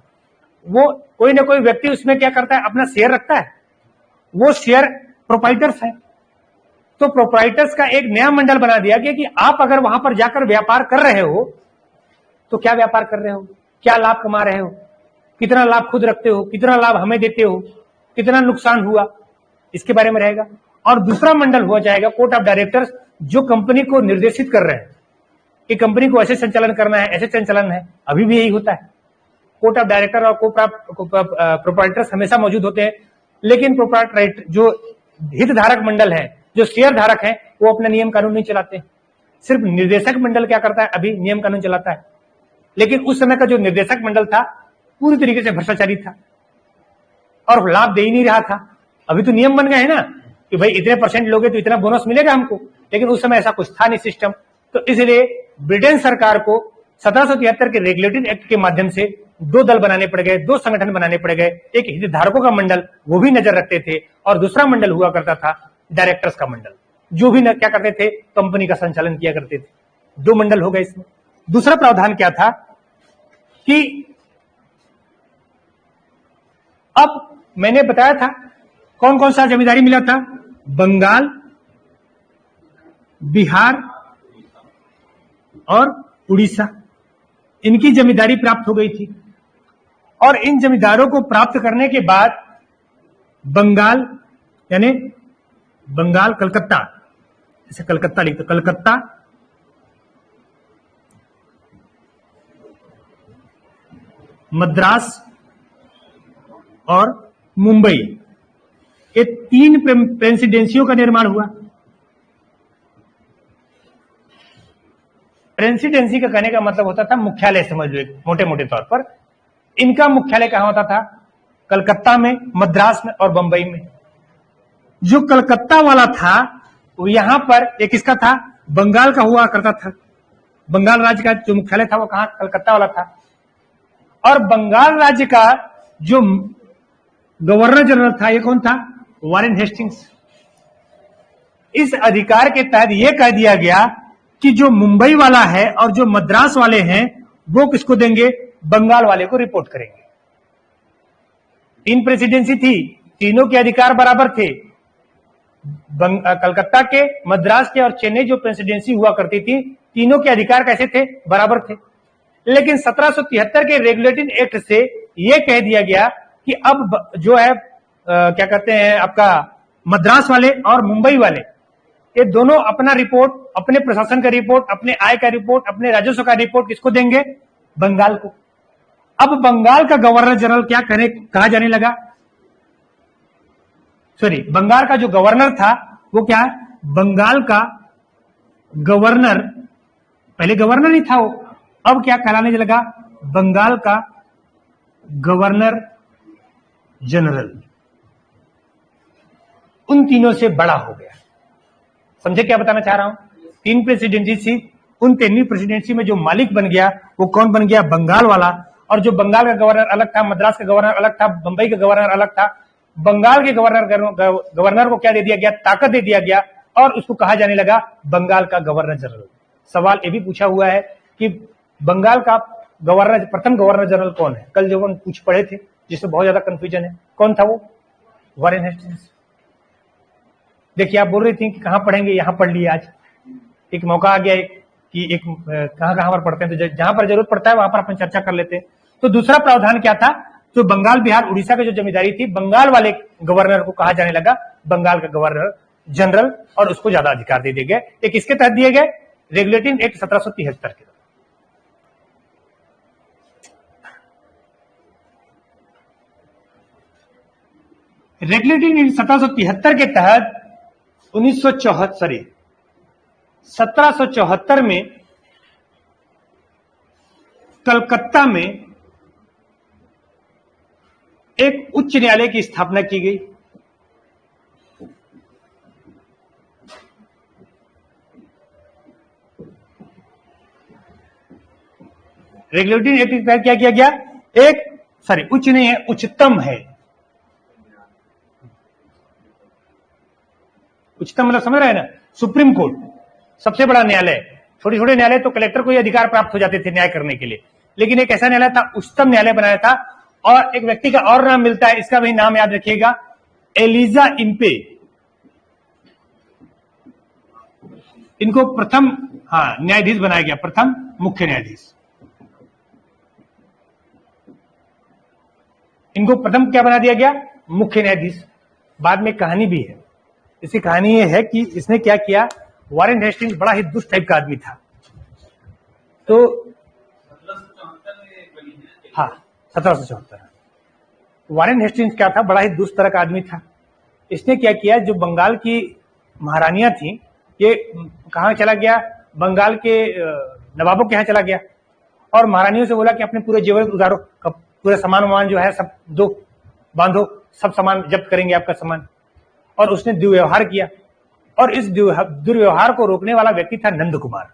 वो कोई ना कोई व्यक्ति उसमें क्या करता है? अपना शेयर रखता है। वो शेयर प्रोप्राइटर्स है। तो प्रोप्राइटर्स का एक नया मंडल बना दिया गया कि आप अगर वहां पर जाकर व्यापार कर रहे हो तो क्या व्यापार कर रहे हो, क्या लाभ कमा रहे हो, कितना लाभ खुद रखते हो, कितना लाभ हमें देते हो, कितना नुकसान हुआ, इसके बारे में रहेगा। और दूसरा मंडल हुआ जाएगा कोर्ट ऑफ डायरेक्टर्स, जो कंपनी को निर्देशित कर रहे हैं कि कंपनी को ऐसे संचालन करना है, ऐसे संचालन है। अभी भी यही होता है, कोर्ट ऑफ डायरेक्टर और प्रोप्राइटर्स हमेशा मौजूद होते हैं। लेकिन प्रोप्राइटर जो हितधारक मंडल है, जो शेयर धारक है, वो अपना नियम कानून नहीं चलाते। सिर्फ निर्देशक मंडल क्या करता है? अभी नियम कानून चलाता है। लेकिन उस समय का जो निर्देशक मंडल था पूरी तरीके से भ्रष्टाचारी था और लाभ दे ही नहीं रहा था। अभी तो नियम बन गए हैं ना कि भाई इतने % लोगे तो इतना बोनस मिलेगा हमको, लेकिन उस समय ऐसा कुछ था नहीं सिस्टम। तो इसलिए ब्रिटेन सरकार को 1773 के रेगुलेटरी एक्ट के माध्यम से 2 दल बनाने पड़ गए, 2 संगठन बनाने पड़ गए। एक हितधारकों का मंडल, वो भी नजर रखते थे, और दूसरा मंडल हुआ करता था डायरेक्टर्स का मंडल, जो भी क्या करते थे? कंपनी का संचालन किया करते थे। 2 मंडल हो गए इसमें। दूसरा प्रावधान क्या था कि अब मैंने बताया था कौन कौन सा जमींदारी मिला था? बंगाल, बिहार और उड़ीसा, इनकी जमींदारी प्राप्त हो गई थी। और इन जमींदारों को प्राप्त करने के बाद बंगाल, यानी बंगाल, कलकत्ता, जैसे कलकत्ता लिखते, कलकत्ता, मद्रास और मुंबई, ये 3 प्रेसिडेंसियों का निर्माण हुआ। प्रेसिडेंसी का कहने का मतलब होता था मुख्यालय, समझ लो मोटे मोटे तौर पर। इनका मुख्यालय कहां होता था? कलकत्ता में, मद्रास में और बंबई में। जो कलकत्ता वाला था वो यहां पर एक किसका था? बंगाल का हुआ करता था। बंगाल राज्य का जो मुख्यालय था वो कहां? कलकत्ता वाला था। और बंगाल राज्य का जो गवर्नर जनरल था, ये कौन था? Warren Hastings. इस अधिकार के तहत यह कह दिया गया कि जो मुंबई वाला है और जो मद्रास वाले हैं वो किसको देंगे, बंगाल वाले को रिपोर्ट करेंगे। 3 प्रेसिडेंसी थी, तीनों के अधिकार बराबर थे। कलकत्ता के, मद्रास के और चेन्नई जो प्रेसिडेंसी हुआ करती थी, तीनों के अधिकार कैसे थे, बराबर थे। लेकिन 1773 के रेगुलेटिंग एक्ट से यह कह दिया गया कि अब जो है क्या कहते हैं आपका मद्रास वाले और मुंबई वाले, ये दोनों अपना रिपोर्ट, अपने प्रशासन का रिपोर्ट, अपने आय का रिपोर्ट, अपने राजस्व का रिपोर्ट किसको देंगे, बंगाल को। अब बंगाल का गवर्नर जनरल क्या कहा जाने लगा, सॉरी, बंगाल का जो गवर्नर था वो क्या है, बंगाल का गवर्नर, पहले गवर्नर ही था वो, अब क्या कहलाने लगा, बंगाल का गवर्नर जनरल। उन तीनों से बड़ा हो गया। समझे क्या बताना चाह रहा हूं? 3 प्रेसिडेंसी थी, उन 3 प्रेसिडेंसी में जो मालिक बन गया वो कौन बन गया, बंगाल वाला। और जो बंगाल का गवर्नर अलग था, मद्रास का गवर्नर अलग था, बंबई का गवर्नर अलग था। बंगाल के गवर्नर को क्या दे दिया गया, ताकत दे दिया गया और उसको कहा जाने लगा बंगाल का गवर्नर जनरल। सवाल ये भी पूछा हुआ है कि बंगाल का गवर्नर, प्रथम गवर्नर जनरल कौन है? कल जो हम पूछ पढ़े थे जिससे बहुत ज्यादा कंफ्यूजन है, कौन था वो? Warren Hastings. देखिए आप बोल रही थी कि कहां पढ़ेंगे, यहां पढ़ लिए। आज एक मौका आ गया कि एक कहां पर पढ़ते हैं, तो जहां पर जरूरत पड़ता है वहां पर अपन चर्चा कर लेते हैं। तो दूसरा प्रावधान क्या था, तो बंगाल, बिहार, उड़ीसा की जो जमींदारी थी, बंगाल वाले गवर्नर को कहा जाने लगा बंगाल का गवर्नर जनरल और उसको ज्यादा अधिकार दे दिए गए। एक किसके तहत दिए गए, रेगुलेटिंग एक्ट 1773 के। रेगुलेटिंग एक्ट 1773 के तहत 1774 में कलकत्ता में एक उच्च न्यायालय की स्थापना की गई। रेगुलेटिंग एक्ट के तहत क्या किया गया, उच्च नहीं है, उच्चतम है। उच्चतम मतलब समझ रहे हैं ना, सुप्रीम कोर्ट सबसे बड़ा न्यायालय। छोटे छोटे न्यायालय तो कलेक्टर को ही अधिकार प्राप्त हो जाते थे न्याय करने के लिए, लेकिन एक ऐसा न्यायालय था, उच्चतम न्यायालय बनाया था। और एक व्यक्ति का और नाम मिलता है, इसका भी नाम याद रखिएगा, एलिजा इम्पे। इनको प्रथम न्यायाधीश बनाया गया, प्रथम मुख्य न्यायाधीश। इनको प्रथम क्या बना दिया गया, मुख्य न्यायाधीश। बाद में कहानी भी है, इसकी कहानी ये है कि इसने क्या किया, वॉरेन हेस्टिंग्स बड़ा ही दुष्ट टाइप का आदमी था। तो 1774 वॉरेन हेस्टिंग्स क्या था, बड़ा ही दुष्ट तरह का आदमी था। इसने क्या किया, जो बंगाल की महारानियां थी, ये कहां चला गया, बंगाल के नवाबों के यहां चला गया और महारानियों से बोला कि अपने पूरे जेवर उतारो, पूरे सामान वामान जो है सब दो, बांधो, सब सामान जब्त करेंगे आपका सामान। और उसने दुर्व्यवहार किया और इस दुर्व्यवहार को रोकने वाला व्यक्ति था नंद कुमार,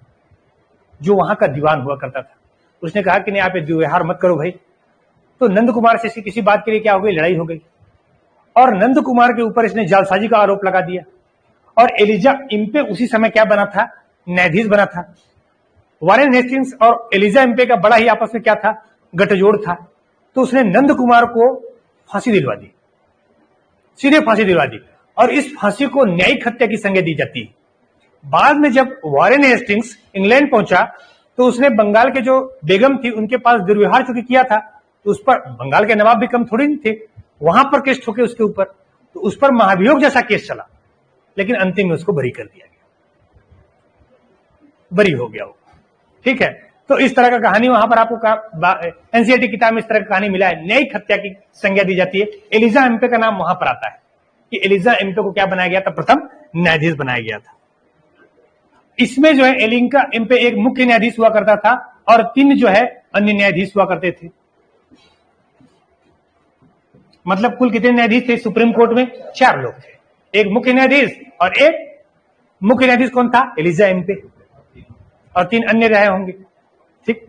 जो वहां का दीवान हुआ करता था। उसने कहा कि नहीं, आप ये दुर्व्यवहार मत करो भाई। तो नंद कुमार से किसी बात के लिए क्या हो गई, लड़ाई हो गई और नंद कुमार के ऊपर इसने जालसाजी का आरोप लगा दिया। और एलिजा इम्पे उसी समय क्या बना था, न्यायाधीश बना था। वॉरेन हेस्टिंग्स और एलिजा इम्पे का बड़ा ही आपस में क्या था, गठजोड़ था। तो उसने नंद कुमार को फांसी दिलवा दी, सीधे फांसी दिलवा दी और इस फांसी को न्यायिक हत्या की संज्ञा दी जाती है। बाद में जब वॉरेन हेस्टिंग्स इंग्लैंड पहुंचा तो उसने बंगाल के जो बेगम थी उनके पास दुर्व्यवहार चूंकि किया था, तो उस पर बंगाल के नवाब भी कम थोड़ी नहीं थे, वहां पर केस ठोके उसके ऊपर, तो उस पर महाभियोग जैसा केस चला, लेकिन अंतिम में उसको बरी कर दिया गया, बरी हो गया वो। ठीक है, तो इस तरह का कहानी वहां पर आपको एनसीईआरटी किताब में इस तरह की कहानी मिला है। न्यायिक हत्या की संज्ञा दी जाती है। एलिजा एम्पे का नाम वहां पर आता है कि एलिजा एम्पे को क्या बनाया गया था, प्रथम न्यायाधीश बनाया गया था। इसमें जो है एलिजा एम्पे एक मुख्य न्यायाधीश हुआ करता था और 3 जो है अन्य न्यायाधीश हुआ करते थे। मतलब कुल कितने न्यायाधीश थे सुप्रीम कोर्ट में, 4 लोग थे, एक मुख्य न्यायाधीश और एक मुख्य न्यायाधीश कौन था, एलिजा एम्पे, और 3 अन्य रहे होंगे। ठीक,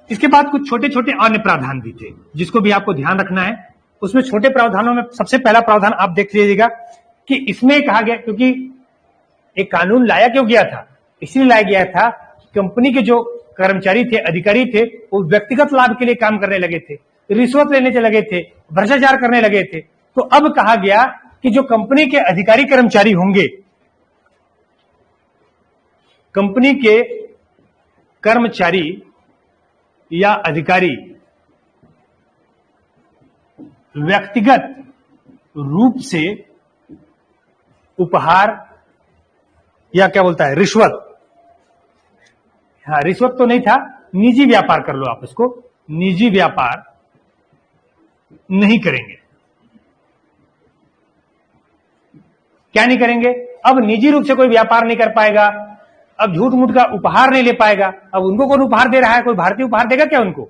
इसके बाद कुछ छोटे छोटे अन्य प्रावधान भी थे जिसको भी आपको ध्यान रखना है। उसमें छोटे प्रावधानों में सबसे पहला प्रावधान आप देख लीजिएगा कि इसमें कहा गया, क्योंकि एक कानून लाया क्यों गया था? इसलिए लाया गया था, कंपनी के जो कर्मचारी थे, अधिकारी थे, वो व्यक्तिगत लाभ के लिए काम करने लगे थे, रिश्वत लेने से लगे थे, भ्रष्टाचार करने लगे थे। तो अब कहा गया कि जो कंपनी के अधिकारी कर्मचारी होंगे, कंपनी के कर्मचारी या अधिकारी व्यक्तिगत रूप से उपहार या क्या बोलता है, रिश्वत, हाँ रिश्वत तो नहीं था, निजी व्यापार कर लो आप इसको, निजी व्यापार नहीं करेंगे। क्या नहीं करेंगे? अब निजी रूप से कोई व्यापार नहीं कर पाएगा, अब झूठ मूठ का उपहार नहीं ले पाएगा। अब उनको कौन उपहार दे रहा है? कोई भारतीय उपहार देगा क्या? उनको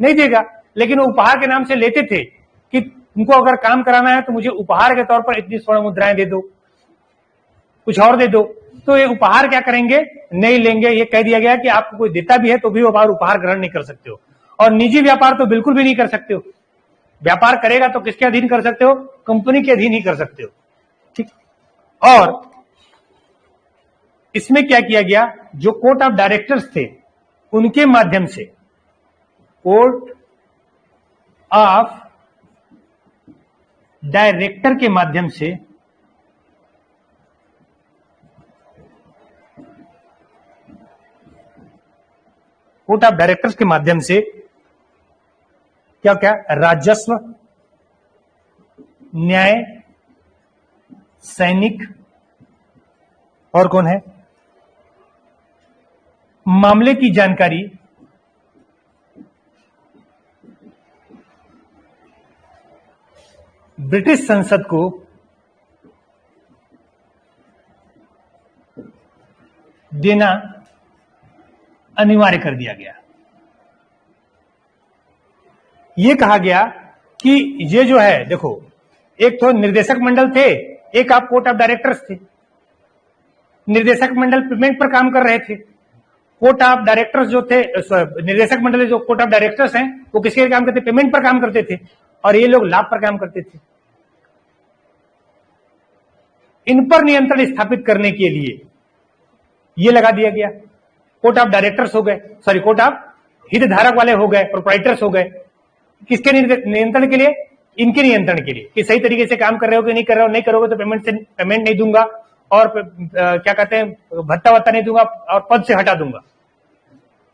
नहीं देगा। लेकिन वो उपहार के नाम से लेते थे कि उनको अगर काम कराना है तो मुझे उपहार के तौर पर इतनी स्वर्ण मुद्राएं दे दो, कुछ और दे दो। तो ये उपहार क्या करेंगे? नहीं लेंगे। ये कह दिया गया कि आपको कोई देता भी है तो भी उपहार ग्रहण नहीं कर सकते हो। और निजी व्यापार तो बिल्कुल भी नहीं कर सकते हो। व्यापार करेगा तो किसके अधीन कर सकते हो? कंपनी के अधीन ही कर सकते हो। ठीक। और इसमें क्या किया गया, जो कोर्ट ऑफ डायरेक्टर्स थे उनके माध्यम से, कोर्ट ऑफ डायरेक्टर के माध्यम से कोर्ट ऑफ डायरेक्टर्स के माध्यम से क्या क्या, राजस्व, न्याय, सैनिक और कौन है, मामले की जानकारी ब्रिटिश संसद को देना अनिवार्य कर दिया गया। यह कहा गया कि ये जो है, देखो, एक तो निर्देशक मंडल थे, एक आप कोर्ट ऑफ डायरेक्टर्स थे। निर्देशक मंडल पेमेंट पर काम कर रहे थे। कोर्ट ऑफ डायरेक्टर्स जो थे, निर्देशक मंडल जो कोर्ट ऑफ डायरेक्टर्स हैं, वो किसके काम करते? पेमेंट पर काम करते थे। और ये लोग लाभ पर काम करते थे। इन पर नियंत्रण स्थापित करने के लिए ये लगा दिया गया। कोर्ट ऑफ डायरेक्टर्स हो गए, सॉरी कोर्ट ऑफ हितधारक वाले हो गए, प्रोप्राइटर्स हो गए। किसके नियंत्रण के लिए? इनके नियंत्रण के लिए, कि सही तरीके से काम कर रहे हो कि नहीं कर रहे हो। नहीं करोगे तो पेमेंट नहीं दूंगा, और क्या कहते हैं, भत्ता वत्ता नहीं दूंगा, और पद से हटा दूंगा।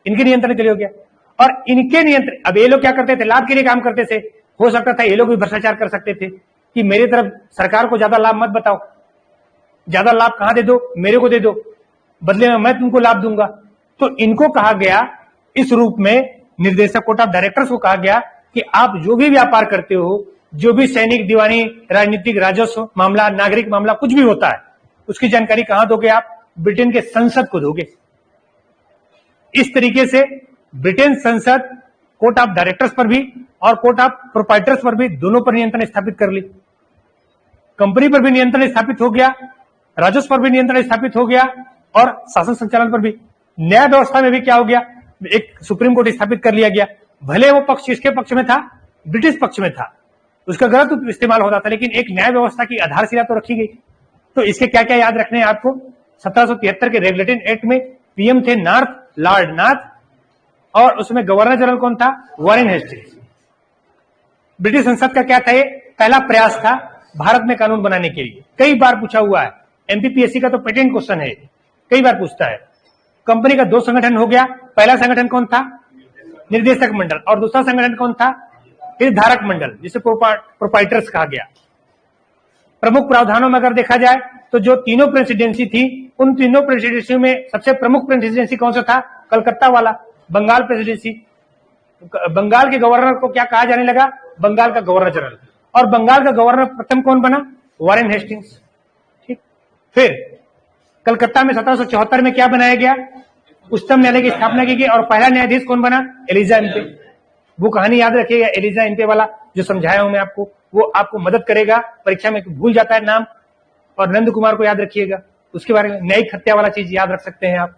इनके नियंत्रण के लिए हो गया। और इनके नियंत्रण, अब ये लोग क्या करते थे? लाभ के लिए काम करते थे। हो सकता था ये लोग भी भ्रष्टाचार कर सकते थे कि मेरी तरफ सरकार को ज्यादा लाभ मत बताओ, ज्यादा लाभ कहां दे दो, मेरे को दे दो, बदले में मैं तुमको लाभ दूंगा। तो इनको कहा गया, इस रूप में निर्देशक कोर्ट ऑफ डायरेक्टर्स को कहा गया कि आप जो भी व्यापार करते हो, जो भी सैनिक, दीवानी, राजनीतिक, राजस्व मामला, नागरिक मामला, कुछ भी होता है, उसकी जानकारी कहां दोगे आप? ब्रिटेन के संसद को दोगे। इस तरीके से ब्रिटेन संसद कोर्ट ऑफ डायरेक्टर्स पर भी और कोर्ट ऑफ प्रोप्राइटर्स पर भी, दोनों पर नियंत्रण स्थापित कर ली। कंपनी पर भी नियंत्रण स्थापित हो गया, राजस्व पर भी नियंत्रण स्थापित हो गया, और शासन संचालन पर भी। न्याय व्यवस्था में भी क्या हो गया? एक सुप्रीम कोर्ट स्थापित कर लिया गया। भले वो पक्ष किसके पक्ष में था? ब्रिटिश पक्ष में था, उसका गलत इस्तेमाल होता था, लेकिन एक न्याय व्यवस्था की आधारशिला तो रखी गई। तो इसके क्या क्या याद रखने हैं आपको? 1773 के रेगुलेटिंग एक्ट में पीएम थे नॉर्थ, लॉर्ड नॉर्थ, और उसमें गवर्नर जनरल कौन था? Warren Hastings. ब्रिटिश संसद का क्या था? ये पहला प्रयास था भारत में कानून बनाने के लिए। कई बार पूछा हुआ है, एमपीपीएससी का तो पेटेंट क्वेश्चन है, कई बार पूछता है। कंपनी का दो संगठन हो गया। पहला संगठन कौन था? निर्देशक मंडल। और दूसरा संगठन कौन था? हितधारक मंडल, जिसे प्रोप्राइटर्स कहा गया। प्रमुख प्रावधानों में अगर देखा जाए तो जो तीनों प्रेसिडेंसी थी, उन तीनों प्रेसिडेंसी में सबसे प्रमुख प्रेसिडेंसी कौन सा था? कलकत्ता वाला, बंगाल प्रेसिडेंसी। बंगाल के गवर्नर को क्या कहा जाने लगा? बंगाल का गवर्नर जनरल। और बंगाल का गवर्नर प्रथम कौन बना? Warren Hastings. ठीक। फिर कलकत्ता में 1774 में क्या बनाया गया? उच्चतम न्यायालय की स्थापना की गई। और पहला न्यायाधीश कौन बना? Elijah Impey. वो कहानी याद रखिएगा, एलिजा इम्पे वाला जो समझाया हूं मैं आपको, वो आपको मदद करेगा। परीक्षा में भूल जाता है नाम। और नंद कुमार को याद रखिएगा, उसके बारे में न्यायिक हत्या वाला चीज याद रख सकते हैं आप।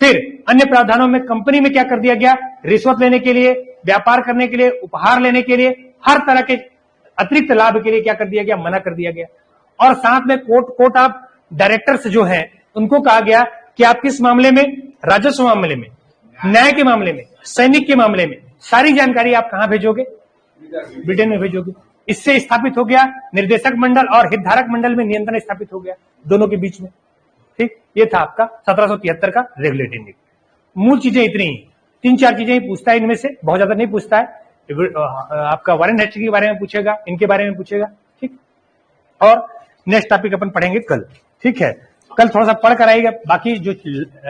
फिर अन्य प्रावधानों में कंपनी में क्या कर दिया गया? रिश्वत लेने के लिए, व्यापार करने के लिए, उपहार लेने के लिए, हर तरह के अतिरिक्त लाभ के लिए क्या कर दिया गया? मना कर दिया गया। और साथ में कोर्ट ऑफ डायरेक्टर्स जो है, उनको कहा गया कि आप किस मामले में, राजस्व मामले में, न्याय के मामले में, सैनिक के मामले में सारी जानकारी आप कहां भेजोगे? ब्रिटेन में भेजोगे। इससे स्थापित हो गया निर्देशक मंडल और हितधारक मंडल में नियंत्रण स्थापित हो गया दोनों के बीच में। ठीक, ये था आपका 1773 का रेगुलेटरी एक्ट। मूल चीजें इतनी ही, 3-4 चीजें ही पूछता है इनमें से, बहुत ज्यादा नहीं पूछता है। आपका वारंट हिस्ट्री के बारे में पूछेगा, इनके बारे में पूछेगा। ठीक, और नेक्स्ट टॉपिक अपन पढ़ेंगे कल। ठीक है, कल थोड़ा सा पढ़ कर आइएगा। बाकी जो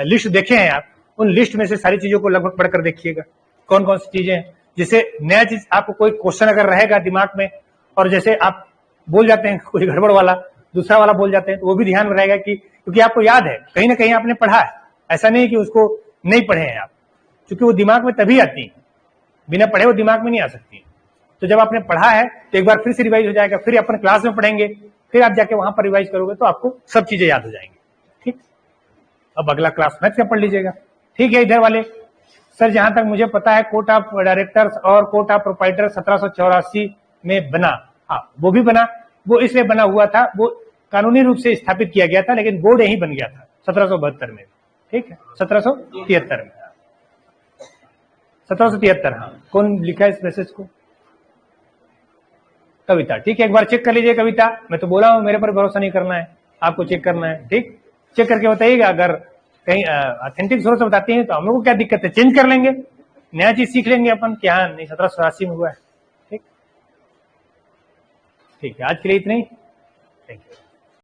लिस्ट देखे हैं आप, उन लिस्ट में से सारी चीजों को लगभग पढ़कर देखिएगा कौन कौन सी चीजें हैं। जैसे नया चीज आपको कोई क्वेश्चन अगर रहेगा दिमाग में और जैसे आप बोल जाते हैं कुछ गड़बड़ वाला, दूसरा वाला बोल जाते हैं, तो वो भी ध्यान में रहेगा कि क्योंकि आपको याद है, कहीं ना कहीं आपने पढ़ा है, ऐसा नहीं कि उसको नहीं पढ़े हैं आप, क्योंकि वो दिमाग में तभी आती है, बिना पढ़े वो दिमाग में नहीं आ सकती। तो जब आपने पढ़ा है तो एक बार फिर से रिवाइज हो जाएगा, फिर अपन क्लास में पढ़ेंगे, फिर आप जाके वहां पर रिवाइज करोगे तो आपको सब चीजें याद हो जाएंगी। ठीक, अब अगला क्लास मैथ का पढ़ लीजिएगा। ठीक है, इधर वाले सर, जहां तक मुझे पता है कोर्ट ऑफ डायरेक्टर्स और कोर्ट ऑफ प्रोप्राइटर 1784 में बना। हाँ, वो भी बना, वो इसलिए बना हुआ था, वो कानूनी रूप से स्थापित किया गया था, लेकिन बोर्ड यही बन गया था 1772 में। ठीक है, 1773 में, 1773। हाँ, कौन लिखा है इस मैसेज को? कविता। ठीक है, एक बार चेक कर लीजिए कविता। मैं तो बोला हूं मेरे पर भरोसा नहीं करना है, आपको चेक करना है। ठीक, चेक करके बताइएगा, अगर कहीं ऑथेंटिक सोर्स से बताती हैं तो हम लोग को क्या दिक्कत है, चेंज कर लेंगे, नया चीज सीख लेंगे अपन कि हाँ नहीं 1784 में हुआ है। ठीक, ठीक है, आज के लिए इतना ही। Thank you.